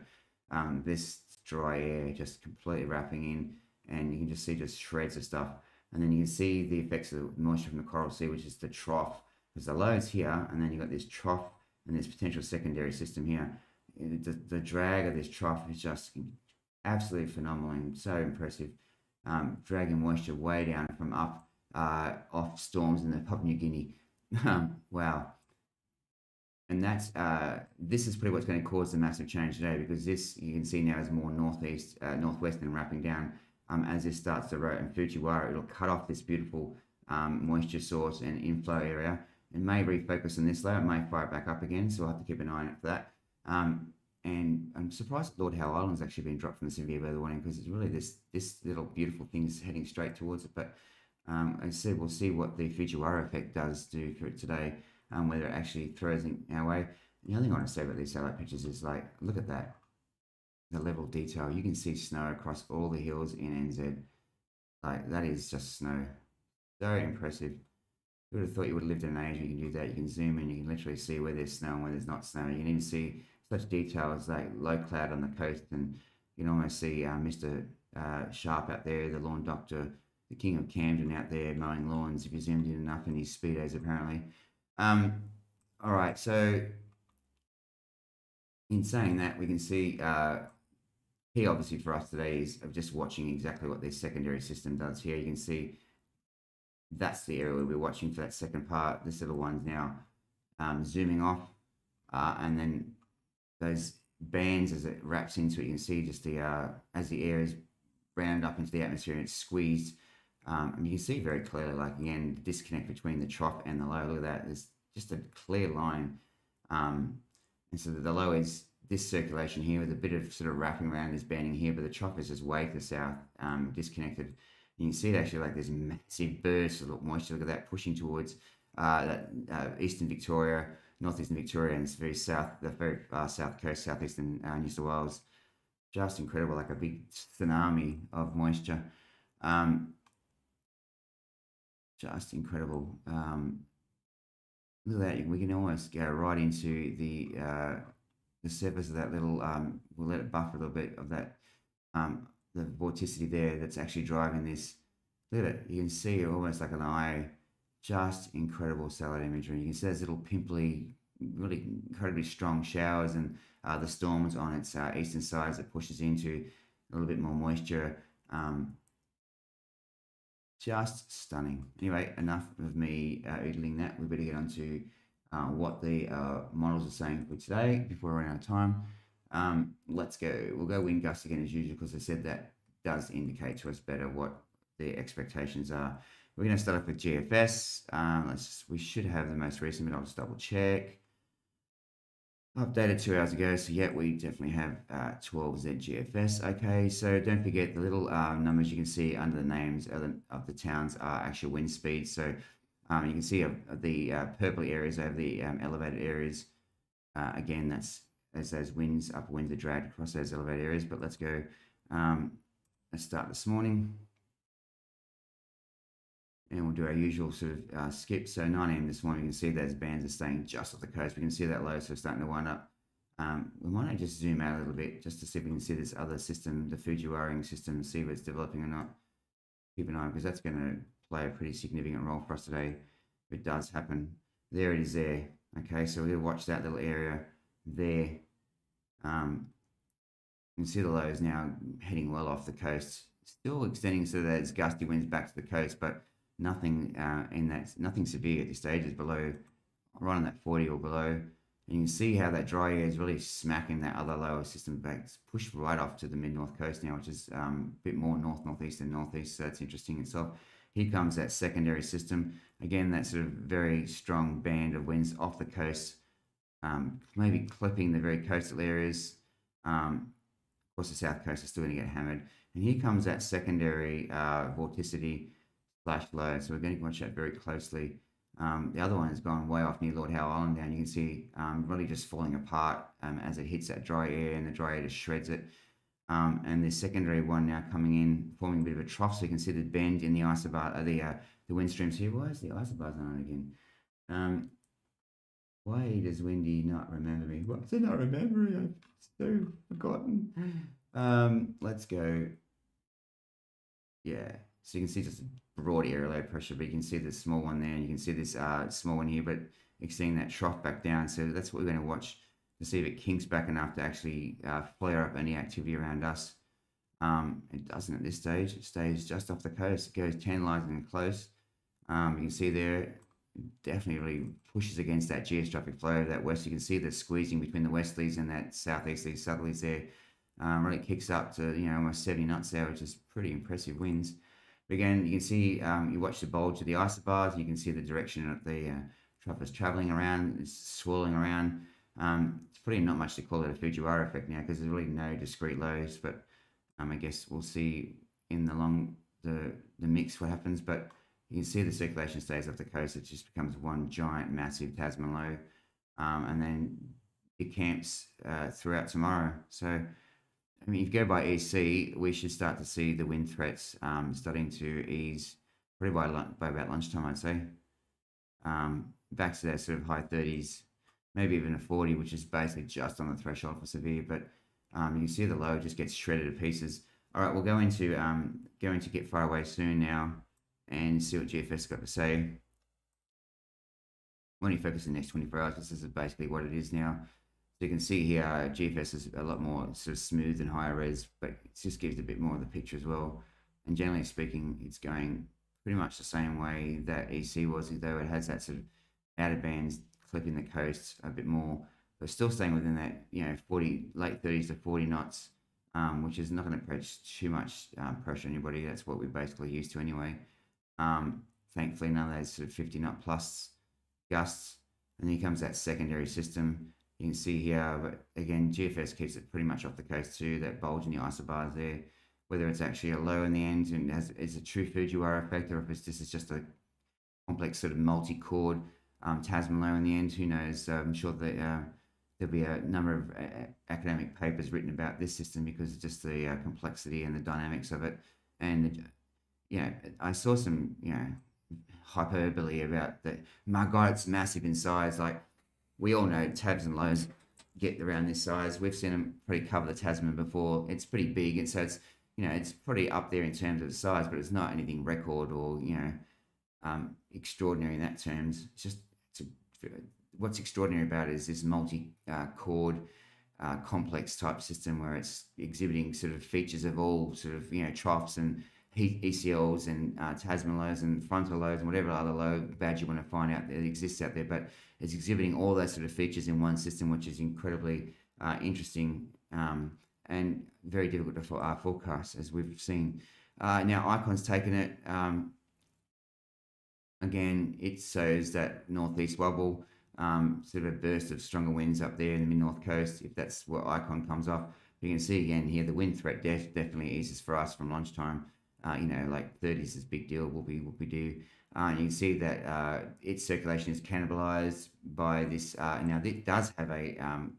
Speaker 1: This dry air just completely wrapping in, and you can just see just shreds of stuff. And then you can see the effects of the moisture from the coral sea, which is the trough, because the low is here, and then you've got this trough and this potential secondary system here. The drag of this trough is just absolutely phenomenal and so impressive. Dragging moisture way down from up off storms in the Papua New Guinea. Wow. And that's this is pretty what's going to cause the massive change today, because this, you can see now, is more northeast, northwest, and wrapping down. As this starts to rotate in Fujiwara, it'll cut off this beautiful moisture source and inflow area. It may refocus on this layer, it may fire it back up again, so we'll have to keep an eye on it for that. And I'm surprised Lord Howe Island's actually been dropped from the severe weather warning, because it's really this little beautiful thing is heading straight towards it. But as I said, we'll see what the Fujiwara effect does do for it today, whether it actually throws in our way. The other thing I want to say about these satellite pictures is, like, look at that. the level of detail. You can see snow across all the hills in NZ. Like that is just snow. Very impressive. You would have thought you would have lived in an age where you can do that. You can zoom in, you can literally see where there's snow and where there's not snow. You can even see such detail as like low cloud on the coast, and you can almost see Mr. Sharp out there, the lawn doctor, the king of Camden out there mowing lawns. If you zoomed in enough in his speedos, apparently. Um, all right, so in saying that, we can see key obviously for us today is of just watching exactly what this secondary system does here. You can see that's the area we're watching for that second part. This little one's now zooming off, and then those bands as it wraps into it, you can see just the as the air is rounded up into the atmosphere and it's squeezed. And you can see very clearly, like again, the disconnect between the trough and the low. Look at that. There's just a clear line. And so the low is this circulation here with a bit of sort of wrapping around this banding here, but the trough is just way to the south, disconnected. You can see it actually like there's massive bursts of moisture. Look at that pushing towards that eastern Victoria, northeastern Victoria, and it's very south, the very south coast, southeastern New South Wales. Just incredible, like a big tsunami of moisture. Just incredible. Look at that. We can almost go right into the surface of that little. We'll let it buffer a little bit of that. The vorticity there that's actually driving this. Look at it. You can see it almost like an eye. Just incredible satellite imagery. You can see those little pimply, really incredibly strong showers and the storms on its eastern sides that pushes into a little bit more moisture. Just stunning. Anyway, enough of me oodling that. We better get on to what the models are saying for today before we run out of time. Let's go. We'll go wind gusts again as usual because I said that does indicate to us better what the expectations are. We're going to start off with GFS. We should have the most recent, but I'll just double check. Updated 2 hours ago, so yeah, we definitely have 12Z GFS. Okay, so don't forget the little numbers you can see under the names of the towns are actual wind speeds. So you can see the purple areas over the elevated areas. Again, that's as those winds, upper winds are dragged across those elevated areas. But let's go. Let's start this morning. And we'll do our usual sort of skip. So 9 a.m. this morning, you can see those bands are staying just off the coast. We can see that low, so starting to wind up. We might just zoom out a little bit just to see if we can see this other system, the Fujiwara system, see if it's developing or not. Keep an eye on because that's going to play a pretty significant role for us today if it does happen. There it is there. Okay, so we'll watch that little area there. You can see the lows now heading well off the coast, still extending so that it's gusty winds back to the coast, but nothing nothing severe at this stage. Is below, right on that 40 or below. And you can see how that dry air is really smacking that other lower system back. It's pushed right off to the mid-north coast now, which is a bit more north-northeast than northeast, so that's interesting itself. Here comes that secondary system. Again, that sort of very strong band of winds off the coast, maybe clipping the very coastal areas. Of course, the south coast is still going to get hammered. And here comes that secondary vorticity flash low. So we're going to watch that very closely. The other one has gone way off near Lord Howe Island down. You can see really just falling apart as it hits that dry air, and the dry air just shreds it. And the secondary one now coming in, forming a bit of a trough. So you can see the bend in the isobar, the wind streams here. Why is the isobars on again? Why does Windy not remember me? What's it not remembering? I've so forgotten. Let's go. Yeah. So you can see just a broad area low pressure, but you can see the small one there, and you can see this small one here, but extending that trough back down. So that's what we're going to watch to see if it kinks back enough to actually flare up any activity around us. It doesn't at this stage. It stays just off the coast. It goes tantalizing and close. You can see there, definitely really pushes against that geostrophic flow of that west. You can see the squeezing between the westerlies and that southeasterlies, southerlies there. Really kicks up to almost 70 knots there, which is pretty impressive winds. But again, you can see you watch the bulge of the isobars. You can see the direction of the trough is traveling around. It's swirling around. It's pretty not much to call it a Fujiwara effect now because there's really no discrete lows. But I guess we'll see in the mix what happens. But you can see the circulation stays off the coast. It just becomes one giant, massive Tasman low, and then it camps throughout tomorrow. So I mean, if you go by EC, we should start to see the wind threats starting to ease probably by about lunchtime, I'd say. Back to that sort of high 30s, maybe even a 40, which is basically just on the threshold for severe. But you can see the low just gets shredded to pieces. All right, we'll going to get far away soon now and see what GFS got to say. When you focus the next 24 hours, this is basically what it is now. So you can see here, GFS is a lot more sort of smooth and higher res, but it just gives a bit more of the picture as well. And generally speaking, it's going pretty much the same way that EC was, though it has that sort of outer bands clipping the coast a bit more, but still staying within that, 40, late 30s to 40 knots, which is not going to put too much pressure on anybody. That's what we're basically used to anyway. Thankfully, none of those sort of 50 knot plus gusts. And then here comes that secondary system. You can see here, but again, GFS keeps it pretty much off the coast too, that bulge in the isobars there. Whether it's actually a low in the end and is a true Fujiwara effect, or if this is just a complex sort of multi-chord Tasman low in the end, who knows? I'm sure that there'll be a number of academic papers written about this system because of just the complexity and the dynamics of it. And, I saw some, hyperbole about that. My God, it's massive in size. Like, we all know tabs and lows get around this size. We've seen them pretty cover the Tasman before. It's pretty big, and so it's pretty up there in terms of the size, but it's not anything record or extraordinary in that terms. What's extraordinary about it is this multi-chord complex type system where it's exhibiting sort of features of all sort of troughs and ECLs and Tasman lows and frontal lows and whatever other low badge you want to find out that exists out there, but it's exhibiting all those sort of features in one system, which is incredibly interesting and very difficult to forecast, as we've seen. Now, Icon's taken it. Again, it shows that northeast wobble, sort of a burst of stronger winds up there in the mid-north coast, if that's what Icon comes off. You can see again here, the wind threat definitely eases for us from lunchtime. Like 30s is a big deal, what we do. And you can see that its circulation is cannibalized by this. Now, it does have a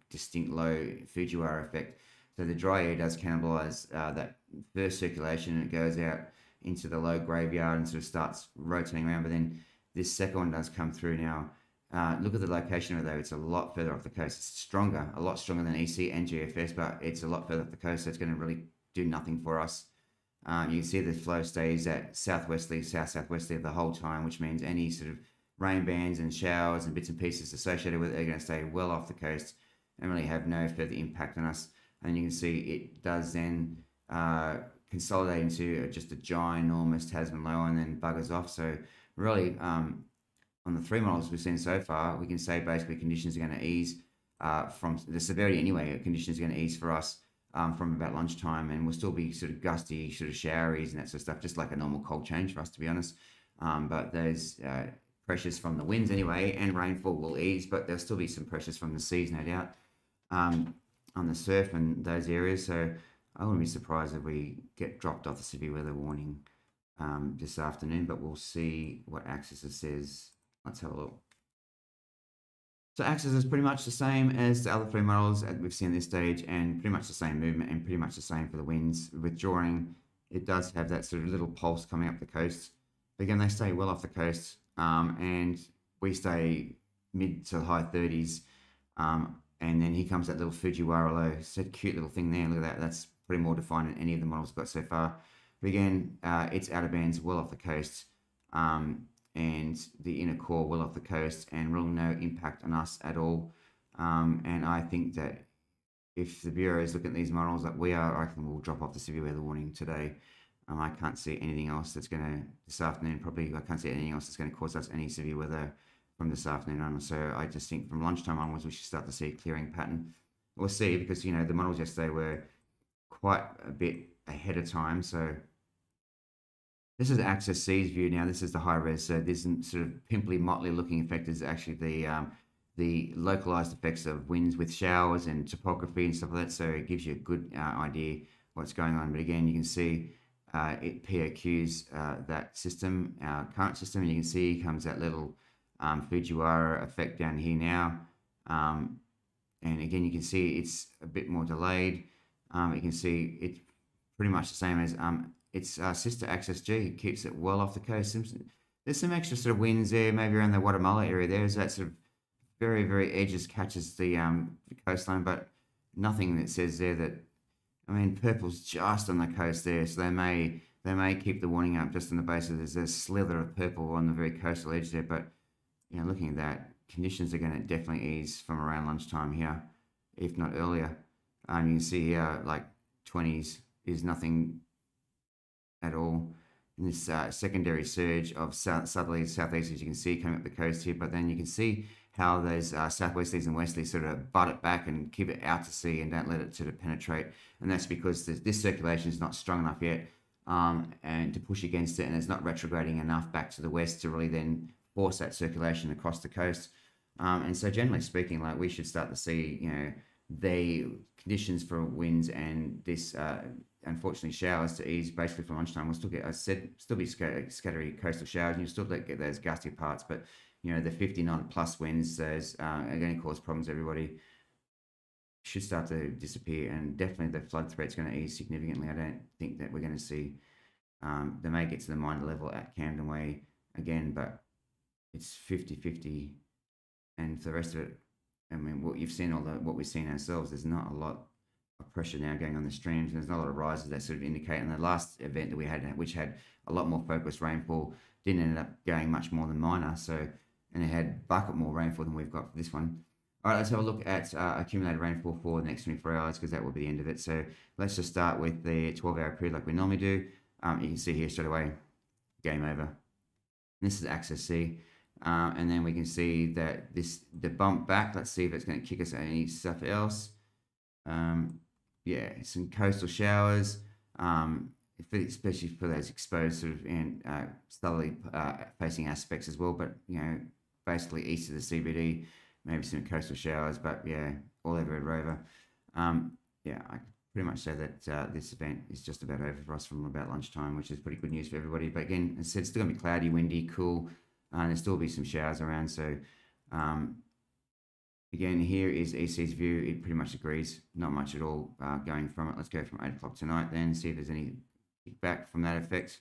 Speaker 1: distinct low Fujiwara effect. So the dry air does cannibalize that first circulation, and it goes out into the low graveyard and sort of starts rotating around. But then this second one does come through now. Look at the location of it, though. It's a lot further off the coast. It's stronger, a lot stronger than EC and GFS, but it's a lot further off the coast, so it's going to really do nothing for us. You can see the flow stays at southwesterly the whole time, which means any sort of rain bands and showers and bits and pieces associated with it are going to stay well off the coast and really have no further impact on us. And you can see it does then consolidate into just a ginormous Tasman low and then buggers off. So really, on the three models we've seen so far, we can say basically conditions are going to ease from the severity anyway. Conditions are going to ease for us from about lunchtime, and we'll still be sort of gusty, sort of showeries and that sort of stuff, just like a normal cold change for us, to be honest. But those pressures from the winds anyway and rainfall will ease, but there'll still be some pressures from the seas, no doubt, on the surf and those areas. So I wouldn't be surprised if we get dropped off the severe weather warning this afternoon, but we'll see what Axis says. Let's have a look. So Axis is pretty much the same as the other three models that we've seen at this stage, and pretty much the same movement and pretty much the same for the winds. Withdrawing, it does have that sort of little pulse coming up the coast. But again, they stay well off the coast, and we stay mid to high 30s. And then here comes that little Fujiwara low. It's a cute little thing there. Look at that. That's pretty more defined than any of the models we've got so far. But again, its outer bands well off the coast. And the inner core well off the coast, and real no impact on us at all. And I think that if the Bureau is looking at these models that we are, I reckon we'll drop off the severe weather warning today. I can't see anything else that's going to, this afternoon probably, I can't see anything else that's going to cause us any severe weather from this afternoon on. So I just think from lunchtime onwards, we should start to see a clearing pattern. We'll see, because, the models yesterday were quite a bit ahead of time. So this is Axis C's view now. This is the high res. So this sort of pimply, motley looking effect is actually the localized effects of winds with showers and topography and stuff like that. So it gives you a good idea what's going on. But again, you can see it POQs that system, our current system, and you can see comes that little Fujiwara effect down here now. And again, you can see it's a bit more delayed. You can see it's pretty much the same as its sister axis G. It keeps it well off the coast. There's some extra sort of winds there, maybe around the Guatemala area. There's that sort of very, very edges catches the coastline, but nothing that says there that, I mean, purple's just on the coast there, so they may keep the warning up just on the basis there's a slither of purple on the very coastal edge there. But looking at that, conditions are going to definitely ease from around lunchtime here, if not earlier. You can see here like 20s is nothing at all. In this secondary surge of southerlies, southeasters, you can see coming up the coast here, but then you can see how those southwesterlies and westerlies sort of butt it back and keep it out to sea and don't let it sort of penetrate. And that's because this circulation is not strong enough yet, and to push against it, and it's not retrograding enough back to the west to really then force that circulation across the coast. And so generally speaking, like we should start to see, the conditions for winds and this unfortunately showers to ease basically from lunchtime. We'll still get, I said, still be scattery coastal showers, and you'll still get those gusty parts, but the 50 knot plus winds, those are going to cause problems. Everybody should start to disappear, and definitely the flood threat's going to ease significantly. I don't think that we're going to see. They may get to the minor level at Camden Way again, but it's 50-50, and for the rest of it, I mean, what you've seen, what we've seen ourselves, there's not a lot of pressure now going on the streams. There's not a lot of rises that sort of indicate. And the last event that we had, which had a lot more focused rainfall, didn't end up going much more than minor. So, and it had bucket more rainfall than we've got for this one. All right, let's have a look at accumulated rainfall for the next 24 hours, because that will be the end of it. So let's just start with the 12-hour period like we normally do. You can see here straight away, game over. This is axis C. And then we can see that the bump back, let's see if it's going to kick us at any stuff else. Yeah, some coastal showers, especially for those exposed sort of and southerly facing aspects as well. But basically east of the CBD, maybe some coastal showers. But yeah, all over Red Rover. Yeah, I pretty much say that this event is just about over for us from about lunchtime, which is pretty good news for everybody. But again, as I said, it's still going to be cloudy, windy, cool. There'll still be some showers around. So again, here is EC's view. It pretty much agrees. Not much at all going from it. Let's go from 8 o'clock tonight then, see if there's any kickback from that effect.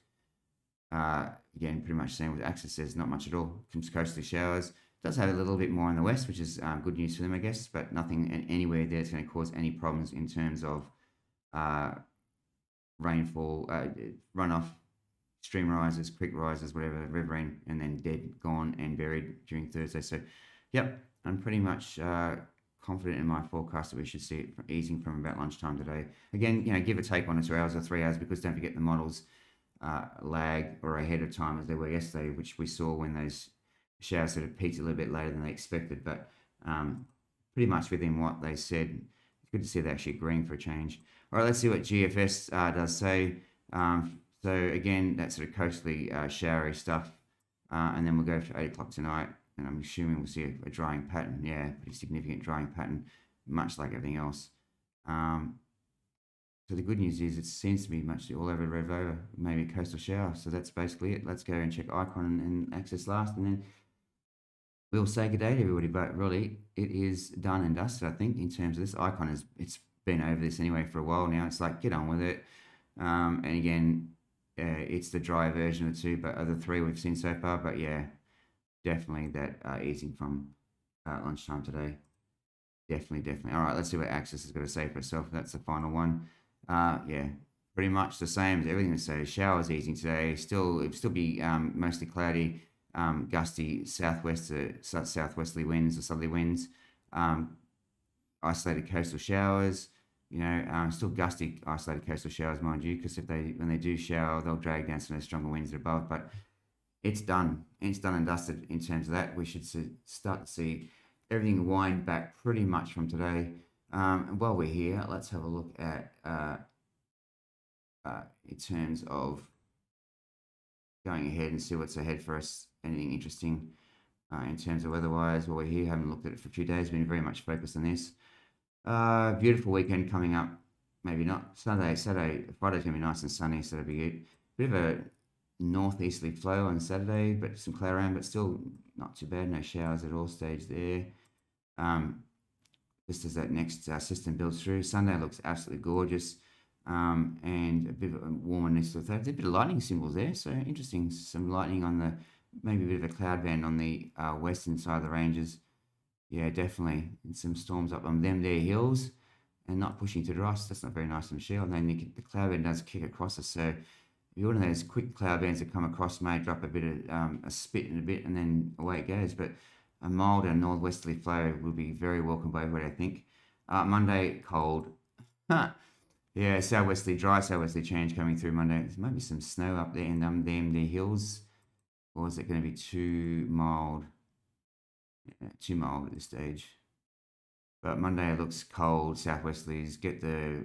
Speaker 1: Again, pretty much same with Axis says, not much at all. Some coastal showers. Does have a little bit more in the west, which is good news for them, I guess, but nothing anywhere there that's going to cause any problems in terms of rainfall, runoff, stream rises, creek rises, whatever, riverine, and then dead, gone, and buried during Thursday. So, yep, I'm pretty much confident in my forecast that we should see it easing from about lunchtime today. Again, give or take 1 or 2 hours or 3 hours, because don't forget the models lag or ahead of time as they were yesterday, which we saw when those showers sort of peaked a little bit later than they expected. But pretty much within what they said. It's good to see they're actually agreeing for a change. All right, let's see what GFS does say. So again, that sort of coastally showery stuff, and then we'll go for 8 o'clock tonight, and I'm assuming we'll see a drying pattern. Yeah, pretty significant drying pattern, much like everything else. So the good news is it seems to be much all over Red Rover, maybe a coastal shower. So that's basically it. Let's go and check Icon and Access last, and then we'll say good day to everybody. But really, it is done and dusted, I think, in terms of this. Icon it's been over this anyway for a while now. It's like, get on with it. And again, it's the dry version of the two, but of the three we've seen so far. But yeah, definitely that easing from lunchtime today. Definitely. All right, let's see what Axis has got to say for itself. That's the final one. Yeah, pretty much the same as everything. So showers easing today. It'll still be mostly cloudy, gusty southwesterly winds or southerly winds. Isolated coastal showers. Still gusty isolated coastal showers, mind you, because when they do shower, they'll drag down some of the stronger winds above. But it's done. It's done and dusted in terms of that. We should start to see everything wind back pretty much from today. And while we're here, let's have a look at in terms of going ahead and see what's ahead for us. Anything interesting in terms of weather-wise while we're here. Haven't looked at it for a few days. Been very much focused on this. Beautiful weekend coming up. Maybe not. Friday's going to be nice and sunny, so that'll be good. Bit of a northeasterly flow on Saturday, but some cloud around, but still not too bad. No showers at all stage there. just as that next system builds through. Sunday looks absolutely gorgeous, and a bit of a warmness with that. There's a bit of lightning symbols there, so interesting. Some lightning on the, maybe a bit of a cloud band on the western side of the ranges. Yeah, definitely. And some storms up on them there hills and not pushing to the us. That's not very nice of Michelle. And then the cloud band does kick across us. So if you're one of those quick cloud bands that come across, may drop a bit of a spit in a bit and then away it goes. But a milder northwesterly flow will be very welcome by everybody, I think. Monday, cold. Yeah, southwesterly, dry southwesterly change coming through Monday. There might be some snow up there in them the hills. Or is it going to be too mild? Yeah, too mild at this stage. But Monday looks cold, southwesterlies. Get the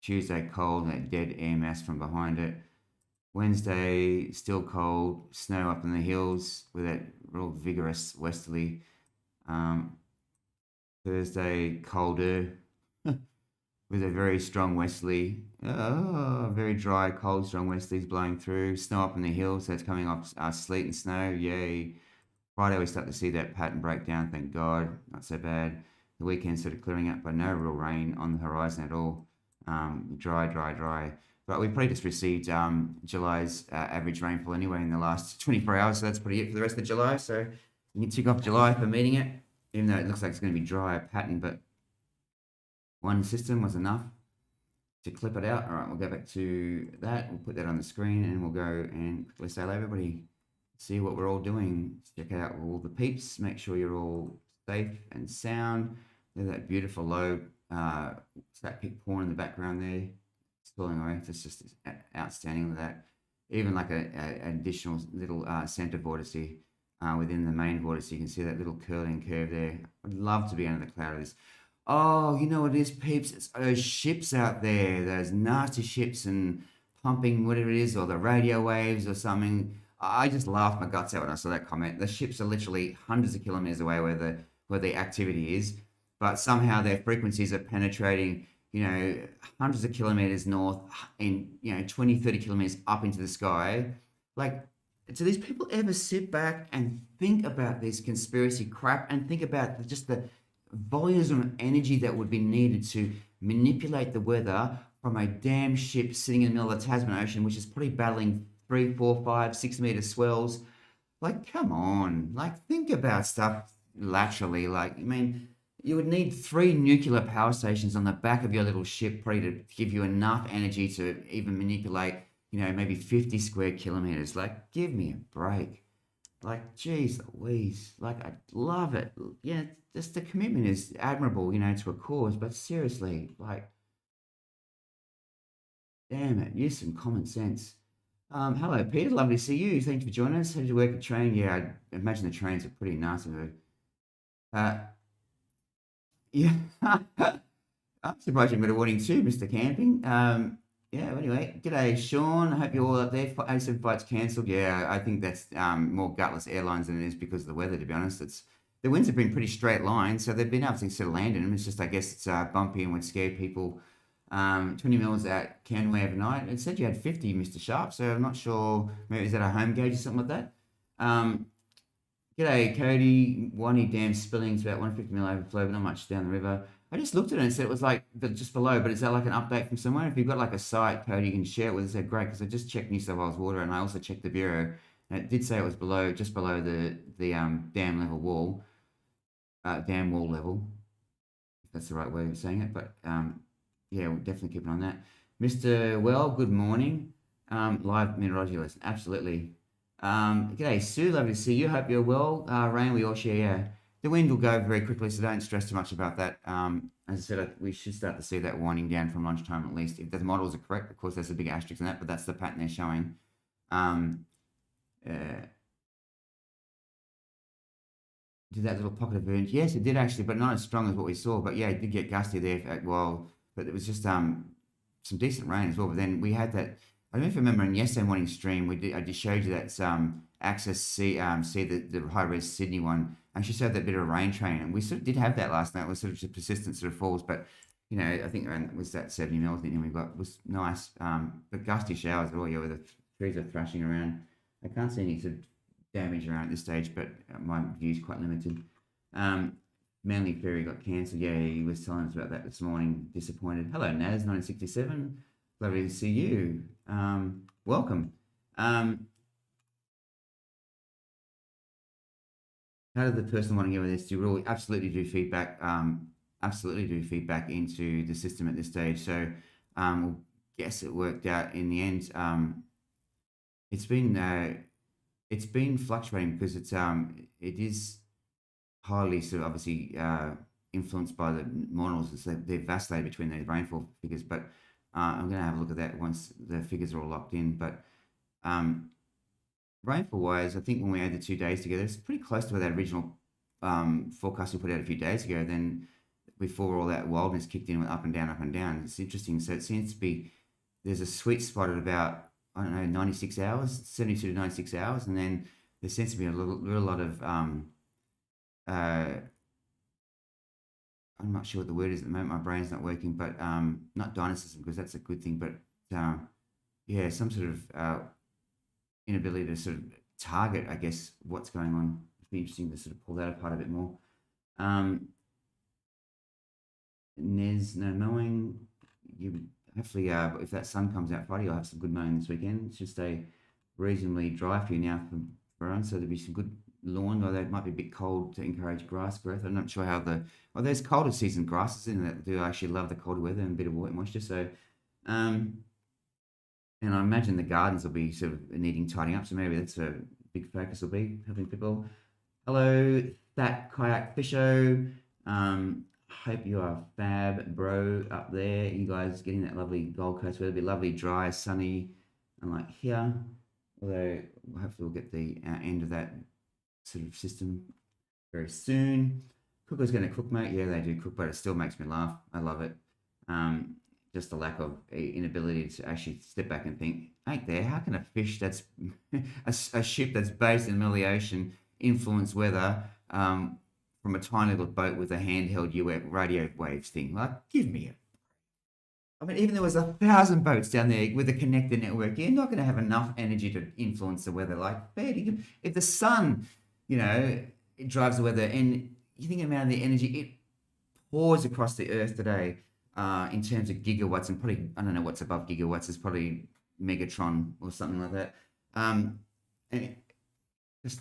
Speaker 1: Tuesday cold and that dead air mass from behind it. Wednesday still cold, snow up in the hills with that real vigorous westerly. Thursday colder with a very strong westerly. Very dry, cold, strong westerlies blowing through. Snow up in the hills, so it's coming off sleet and snow. Yay. Friday we start to see that pattern break down, thank God. Not so bad. The weekend sort of clearing up, but no real rain on the horizon at all. Dry. But we probably just received July's average rainfall anyway in the last 24 hours, so that's pretty it for the rest of July. So you can tick off July for meeting it, even though it looks like it's going to be dry pattern, but one system was enough to clip it out. All right, we'll go back to that. We'll put that on the screen and we'll go and let's say hello, everybody. See what we're all doing. Check out all the peeps. Make sure you're all safe and sound. There's that beautiful low that pig porn in the background there. Spilling away. It's just outstanding with that. Even like an additional little center vortex within the main vortex. You can see that little curling curve there. I'd love to be under the cloud of this. Oh, you know what it is, peeps? It's those ships out there, those nasty ships and pumping whatever it is, or the radio waves or something. I just laughed my guts out when I saw that comment. The ships are literally hundreds of kilometers away where the activity is, but somehow their frequencies are penetrating, hundreds of kilometers north and, 20, 30 kilometers up into the sky. Like, do these people ever sit back and think about this conspiracy crap and think about just the volumes of energy that would be needed to manipulate the weather from a damn ship sitting in the middle of the Tasman Ocean, which is probably battling 3, 4, 5, 6 meter swells? Like, come on. Like, think about stuff laterally. Like, I mean, you would need 3 nuclear power stations on the back of your little ship probably to give you enough energy to even manipulate, maybe 50 square kilometers. Like, give me a break. Like, geez Louise. Like, I love it. Yeah, just the commitment is admirable, to a cause, but seriously, like, damn it, use some common sense. Hello, Peter. Lovely to see you. Thanks for joining us. How did you work a train? Yeah, I imagine the trains are pretty nasty. Uh, yeah. I'm surprised you got a warning too, Mr. Camping. Yeah, anyway, g'day, Sean. I hope you're all up there. A7 flight's cancelled. Yeah, I think that's more gutless airlines than it is because of the weather, to be honest. The winds have been pretty straight lines, so they've been able to sort of land in them. It's just, I guess, it's bumpy and would scare people. 20 mils at Canway overnight. It said you had 50, Mr. Sharp, so I'm not sure. Maybe is that a home gauge or something like that? G'day, Cody. Wani Dam spilling. It's about 150 mil overflow, but not much down the river. I just looked at it and said it was like just below, but is that like an update from somewhere? If you've got like a site, Cody, you can share it with us. That's great, because I just checked New South Wales Water and I also checked the Bureau, and it did say it was just below the dam level wall, dam wall level, if that's the right way of saying it. But yeah, we'll definitely keep an eye on that. Mr. Well, good morning. Live meteorology lesson, absolutely. G'day, Sue. Lovely to see you. Hope you're well. Rain, we all share. Yeah. The wind will go very quickly, so don't stress too much about that. As I said, we should start to see that winding down from lunchtime at least. If the models are correct, of course, there's a big asterisk in that, but that's the pattern they're showing. Did that little pocket of burns? Yes, it did actually, but not as strong as what we saw. But yeah, it did get gusty there. But it was just some decent rain as well. But then we had that. I don't know if you remember in yesterday morning stream, I just showed you that Access C, the high res Sydney one, and she showed that bit of a rain train, and we sort of did have that last night. It was sort of just persistent sort of falls, but I think around was that 70 mils. And we got was nice, but gusty showers. Oh yeah, where the trees are thrashing around. I can't see any sort of damage around at this stage, but my view's quite limited. Manly Ferry got cancelled. Yeah, he was telling us about that this morning. Disappointed. Hello, Naz, 1967. Lovely to see you. Welcome. Um, how did the person want to get with this? Do really absolutely do feedback? Absolutely do feedback into the system at this stage. So, guess it worked out in the end. It's been uh, it's been fluctuating because it is highly sort of obviously influenced by the models. So they've vacillated between those rainfall figures, but I'm going to have a look at that once the figures are all locked in. But um, rainfall wise, I think when we add the 2 days together, it's pretty close to that original forecast we put out a few days ago. Then before all that wildness kicked in with up and down, up and down. It's interesting. So it seems to be there's a sweet spot at about, I don't know, 96 hours, 72 to 96 hours, and then there seems to be a real lot of uh, I'm not sure what the word is at the moment. My brain's not working, but not dynamism because that's a good thing, but yeah, some sort of inability to sort of target, I guess, what's going on. It'd be interesting to sort of pull that apart a bit more. There's no mowing. You hopefully, if that sun comes out Friday, you'll have some good mowing this weekend. It should stay reasonably dry for you now for everyone, so there'll be some good lawn, although it might be a bit cold to encourage grass growth. I'm not sure how there's colder season grasses in that do actually love the colder weather and a bit of wet moisture. So, and I imagine the gardens will be sort of needing tidying up. So maybe that's a big focus will be helping people. Hello, that kayak fisho. Hope you are fab, bro, up there. You guys getting that lovely Gold Coast weather. It'll be lovely, dry, sunny, unlike here. Although hopefully we'll get the end of that sort of system very soon. Cooker's going to cook, mate. Yeah, they do cook, but it still makes me laugh. I love it. Just the lack of inability to actually step back and think, ain't there, how can a fish that's a ship that's based in the middle of the ocean influence weather from a tiny little boat with a handheld radio waves thing? Like, give me a I mean, even there was 1,000 boats down there with a connected network, you're not going to have enough energy to influence the weather. Like, if the sun, it drives the weather, and you think about the energy it pours across the earth today, in terms of gigawatts, and probably I don't know what's above gigawatts. It's probably megatron or something like that. And just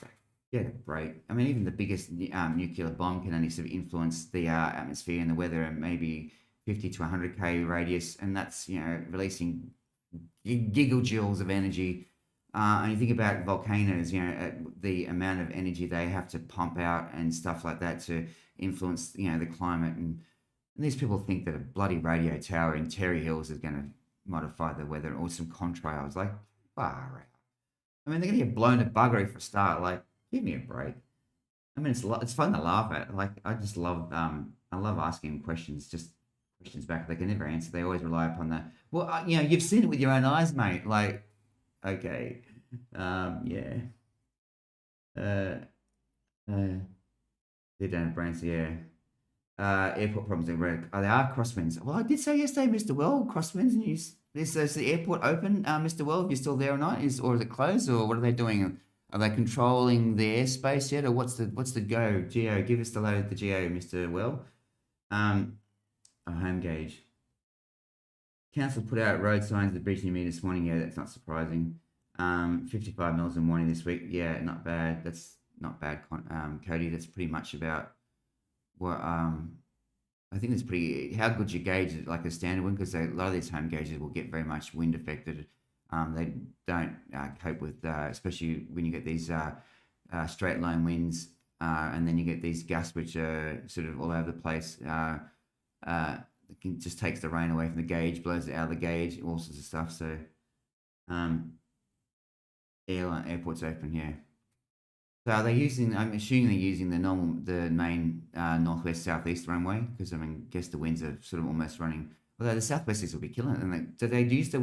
Speaker 1: get a break. I mean, even the biggest nuclear bomb can only sort of influence the atmosphere and the weather, and maybe 50 to 100k radius, and that's releasing gigajoules of energy. And you think about volcanoes, the amount of energy they have to pump out and stuff like that to influence, the climate. And these people think that a bloody radio tower in Terry Hills is going to modify the weather, or some contrails. Like, far out. I mean, they're going to get blown to buggery for a start. Like, give me a break. I mean, it's fun to laugh at. Like, I love asking questions, just questions back they can never answer. They always rely upon that. Well, you've seen it with your own eyes, mate. Like, okay, yeah. Uh, they don't have brains, yeah. Airport problems in red. Oh, they are crosswinds. Well, I did say yesterday, Mr. Well, crosswinds, and is the airport open, Mr. Well? If you're still there or not, or is it closed, or what are they doing? Are they controlling the airspace yet, or what's the go? Geo, give us the load of the Geo, Mr. Well. A home gauge. Council put out road signs at the bridge near me this morning. Yeah, that's not surprising. 55 mils in warning this week. Yeah, not bad. That's not bad, Cody. That's pretty much about what I think it's pretty. How good you gauge it, like a standard one, because a lot of these home gauges will get very much wind affected. They don't cope with, especially when you get these straight line winds, and then you get these gusts which are sort of all over the place. It just takes the rain away from the gauge, blows it out of the gauge, all sorts of stuff. So, airports open, yeah. So are they using? I'm assuming they're using the main northwest southeast runway, because I mean, guess the winds are sort of almost running. Although the southwesties will be killing it. And do they use the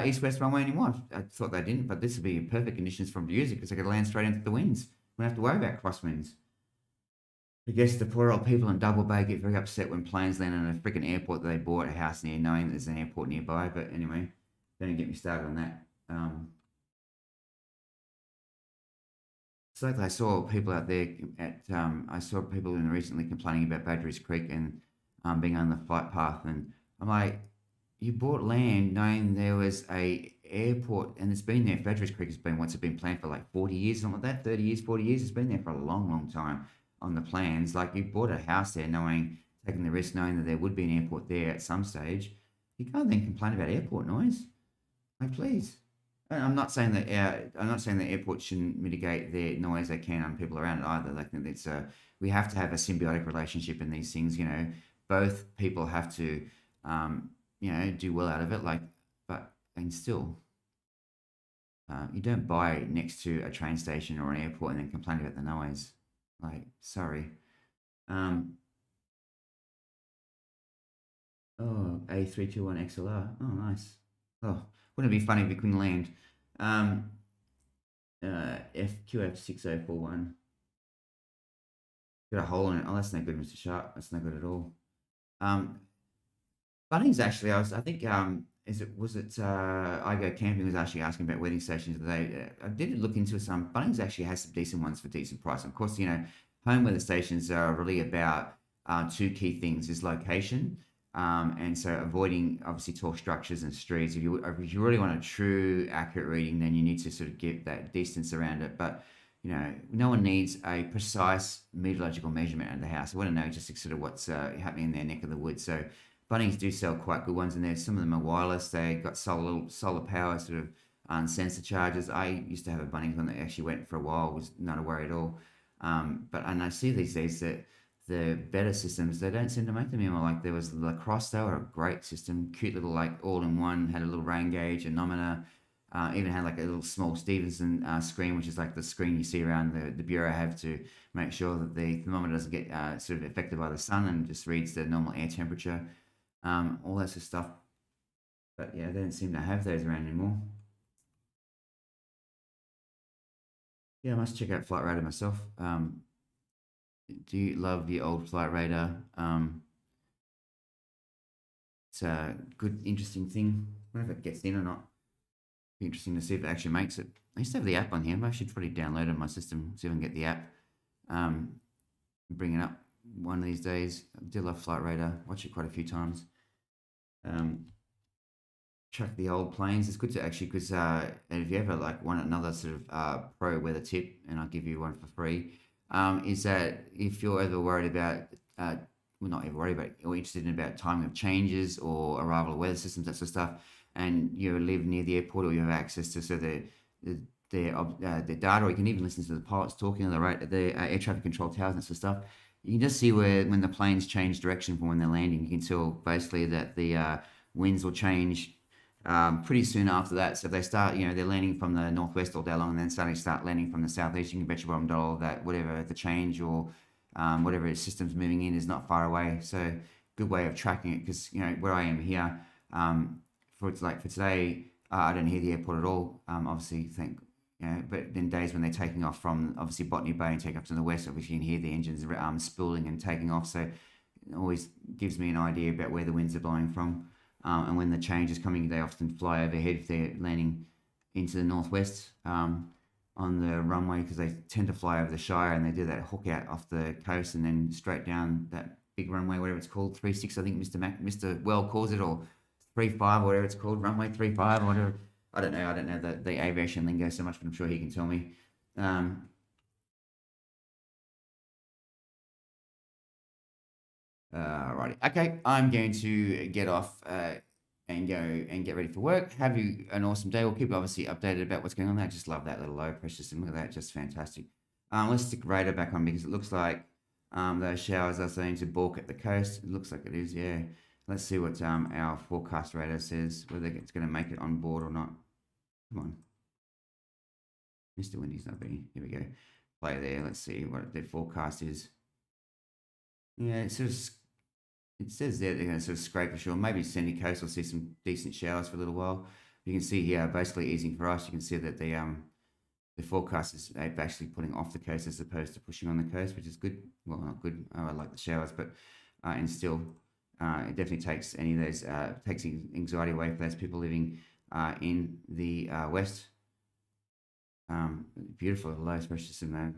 Speaker 1: east-west runway anymore? I thought they didn't, but this would be perfect conditions for them to use it, because they could land straight into the winds. We don't have to worry about crosswinds. I guess the poor old people in Double Bay get very upset when planes land in a freaking airport that they bought a house near, knowing that there's an airport nearby. But anyway, don't get me started on that. It's like I saw people out there I saw people in recently complaining about Badgerys Creek and being on the flight path, and I'm like, you bought land knowing there was a airport, and it's been there. Badgerys Creek has been once it's been planned for like 40 years, something like that, 30 years, 40 years. It's been there for a long, long time on the plans. Like you bought a house there, knowing taking the risk, knowing that there would be an airport there at some stage. You can't then complain about airport noise. Like, please. And I'm not saying that airports shouldn't mitigate their noise they can on people around it either. Like it's we have to have a symbiotic relationship in these things. You know, both people have to, do well out of it. Like, but and still, you don't buy next to a train station or an airport and then complain about the noise. Like, sorry. Um, oh, A321 XLR. Oh, nice. Oh, wouldn't it be funny if we couldn't land? Um, FQF6041. Got a hole in it. Oh, that's no good, Mr. Sharp. That's no good at all. Um, Bunnings actually, I think, I Go Camping was actually asking about wedding stations today. I did look into some. Bunnings actually has some decent ones for decent price. Of course, home weather stations are really about two key things: is location, and so avoiding obviously tall structures and streets. If you really want a true accurate reading, then you need to sort of get that distance around it. But no one needs a precise meteorological measurement of the house. They want to know just sort of what's happening in their neck of the woods. So Bunnings do sell quite good ones in there. Some of them are wireless. They got solar power sort of sensor charges. I used to have a Bunnings one that actually went for a while. It was not a worry at all. And I see these days that the better systems, they don't seem to make them anymore. Like there was Lacrosse, they were a great system, cute little like all in one, had a little rain gauge, anemometer, even had like a little small Stevenson screen, which is like the screen you see around the bureau have to make sure that the thermometer doesn't get sort of affected by the sun and just reads the normal air temperature, all that sort of stuff. But yeah, they don't seem to have those around anymore. Yeah, I must check out Flight Radar myself. Do you love the old Flight Radar? It's a good, interesting thing. I don't know if it gets in or not. Be interesting to see if it actually makes it. I used to have the app on here. I should probably download it on my system, see if I can get the app. Bring it up one of these days. I do love Flight Radar. Watch it quite a few times. Um, Track the old planes. It's good to actually because if you ever like want another sort of pro weather tip, and I'll give you one for free, is that if you're ever worried about, well, not ever worried about, or interested in about timing of changes or arrival of weather systems, that sort of stuff, and you live near the airport or you have access to their data, or you can even listen to the pilots talking on the air traffic control towers and that sort of stuff. You can just see where when the planes change direction from when they're landing, you can tell basically that the winds will change pretty soon after that. So if they start, they're landing from the northwest all day long, and then suddenly start landing from the southeast, you can bet your bottom dollar that whatever the change or whatever system's moving in is not far away. So good way of tracking it because where I am here, for today, I don't hear the airport at all. Obviously, but then days when they're taking off from obviously Botany Bay and take off to the west, obviously you can hear the engines spooling and taking off. So it always gives me an idea about where the winds are blowing from. And when the change is coming, they often fly overhead if they're landing into the northwest on the runway because they tend to fly over the Shire and they do that hook out off the coast and then straight down that big runway, whatever it's called, 36, I think Mr. Well calls it, or 35, or whatever it's called, runway 35 or whatever. I don't know the aviation lingo so much, but I'm sure he can tell me. Righty. Okay, I'm going to get off and go and get ready for work. Have you an awesome day. We'll keep you obviously updated about what's going on there. I just love that little low pressure system. Look at that, just fantastic. Let's stick radar back on because it looks like those showers are starting to balk at the coast. It looks like it is, yeah. Let's see what our forecast radar says, whether it's going to make it on board or not. Come on. Mr. Windy's not being. Here we go. Play there. Let's see what their forecast is. Yeah, it says there they're going to sort of scrape ashore. Maybe Sandy Coast will see some decent showers for a little while. You can see here, basically easing for us. You can see that the forecast is actually putting off the coast as opposed to pushing on the coast, which is good. Well, not good. I like the showers, but and still, it definitely takes any of those takes anxiety away for those people living in the west. Beautiful low pressure system there.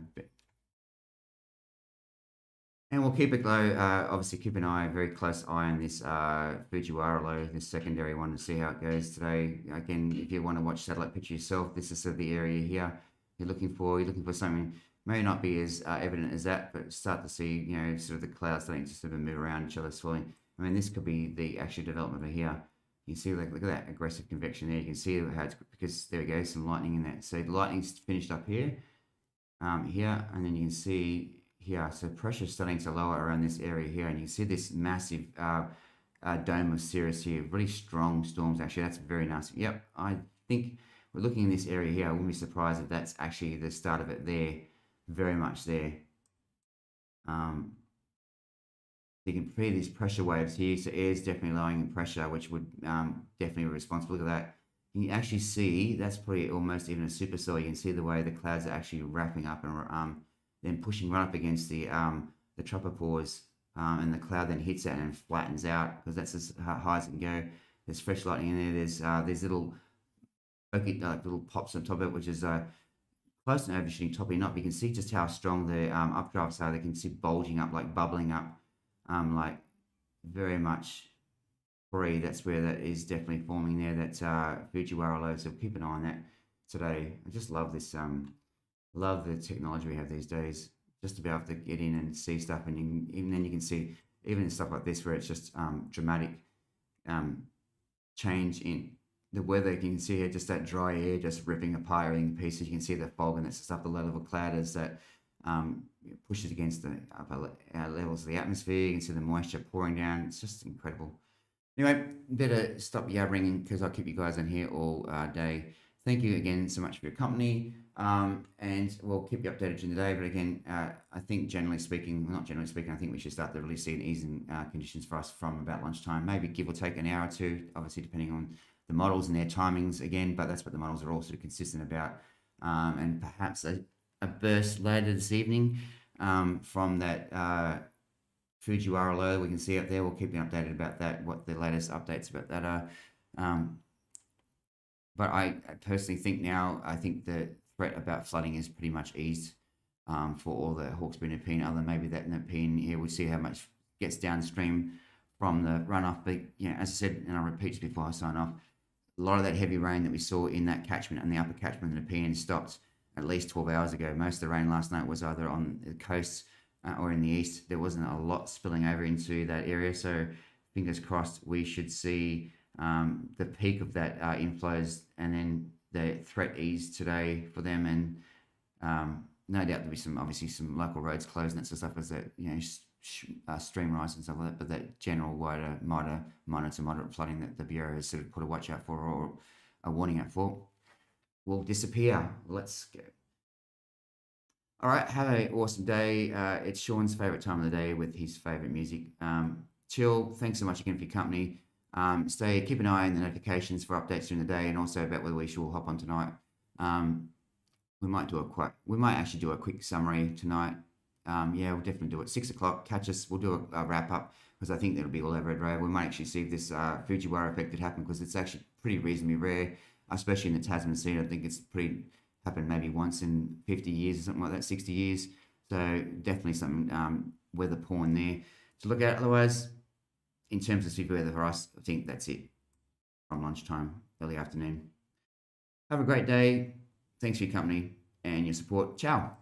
Speaker 1: And we'll keep it low. Obviously, keep an eye, a very close eye on this Fujiwara low, this secondary one, to see how it goes today. Again, if you want to watch satellite picture yourself, this is sort of the area here you're looking for. You're looking for something may not be as evident as that, but start to see, sort of the clouds starting to sort of move around each other slowly. I mean, this could be the actual development over here. You see, look at that aggressive convection there. You can see how it's, because there we go, some lightning in that. So the lightning's finished up here, and then you can see here, so pressure starting to lower around this area here, and you can see this massive dome of cirrus here, really strong storms. Actually, that's very nice. Yep, I think we're looking in this area here. I wouldn't be surprised if that's actually the start of it there, very much there. You can feel these pressure waves here, so air's definitely lowering in pressure, which would definitely be responsible. Look at that. You can actually see that's probably almost even a supercell. You can see the way the clouds are actually wrapping up and then pushing right up against the tropopause, and the cloud then hits it and flattens out, because that's as high as it can go. There's fresh lightning in there. There's these little little pops on top of it, which is close to overshooting top enough. You can see just how strong the updrafts are. They can see bulging up, like bubbling up, like very much free. That's where that is definitely forming there. That's Fujiwara low. So keep an eye on that today. I just love this. Love the technology we have these days, just to be able to get in and see stuff, and even then you can see even stuff like this where it's just dramatic change in the weather. You can see here just that dry air just ripping apart everything to pieces. You can see the fog, and that's the stuff, the low level cloud is that pushes against the upper levels of the atmosphere. You can see the moisture pouring down. It's just incredible. Anyway, better stop yabbering, because I'll keep you guys on here all day. Thank you again so much for your company, and we'll keep you updated during the day. But again, I think generally speaking, not generally speaking, I think we should start to really see an easing conditions for us from about lunchtime, maybe give or take an hour or two, obviously depending on the models and their timings again, but that's what the models are all sort of consistent about. And perhaps a burst later this evening from that Fujiwara low we can see up there. We'll keep you updated about that, what the latest updates about that are. But I personally think now, I think the threat about flooding is pretty much eased for all the Hawkesbury and Nepean, other than maybe that Nepean here. We'll see how much gets downstream from the runoff. But, as I said, and I'll repeat this before I sign off, a lot of that heavy rain that we saw in that catchment and the upper catchment of the Nepean stopped at least 12 hours ago. Most of the rain last night was either on the coast or in the east. There wasn't a lot spilling over into that area. So fingers crossed we should see the peak of that inflows, and then the threat ease today for them, and no doubt there'll be some local roads closed and that sort of stuff, as that stream rise and stuff like that. But that general wider minor to moderate flooding that the Bureau has sort of put a watch out for, or a warning out for, will disappear. Let's go. All right, have an awesome day. It's Sean's favorite time of the day with his favorite music. Chill. Thanks so much again for your company. Keep an eye on the notifications for updates during the day, and also about whether we should hop on tonight. We might actually do a quick summary tonight. We'll definitely do it. 6 o'clock, catch us. We'll do a wrap up, because I think that'll be all over Red Road. We might actually see if this Fujiwara effect could happen, because it's actually pretty reasonably rare, especially in the Tasman Sea. I think it's happened maybe once in 50 years or something like that, 60 years. So definitely something weather porn there to look at. Otherwise, in terms of super weather for us, I think that's it from lunchtime, early afternoon. Have a great day. Thanks for your company and your support. Ciao.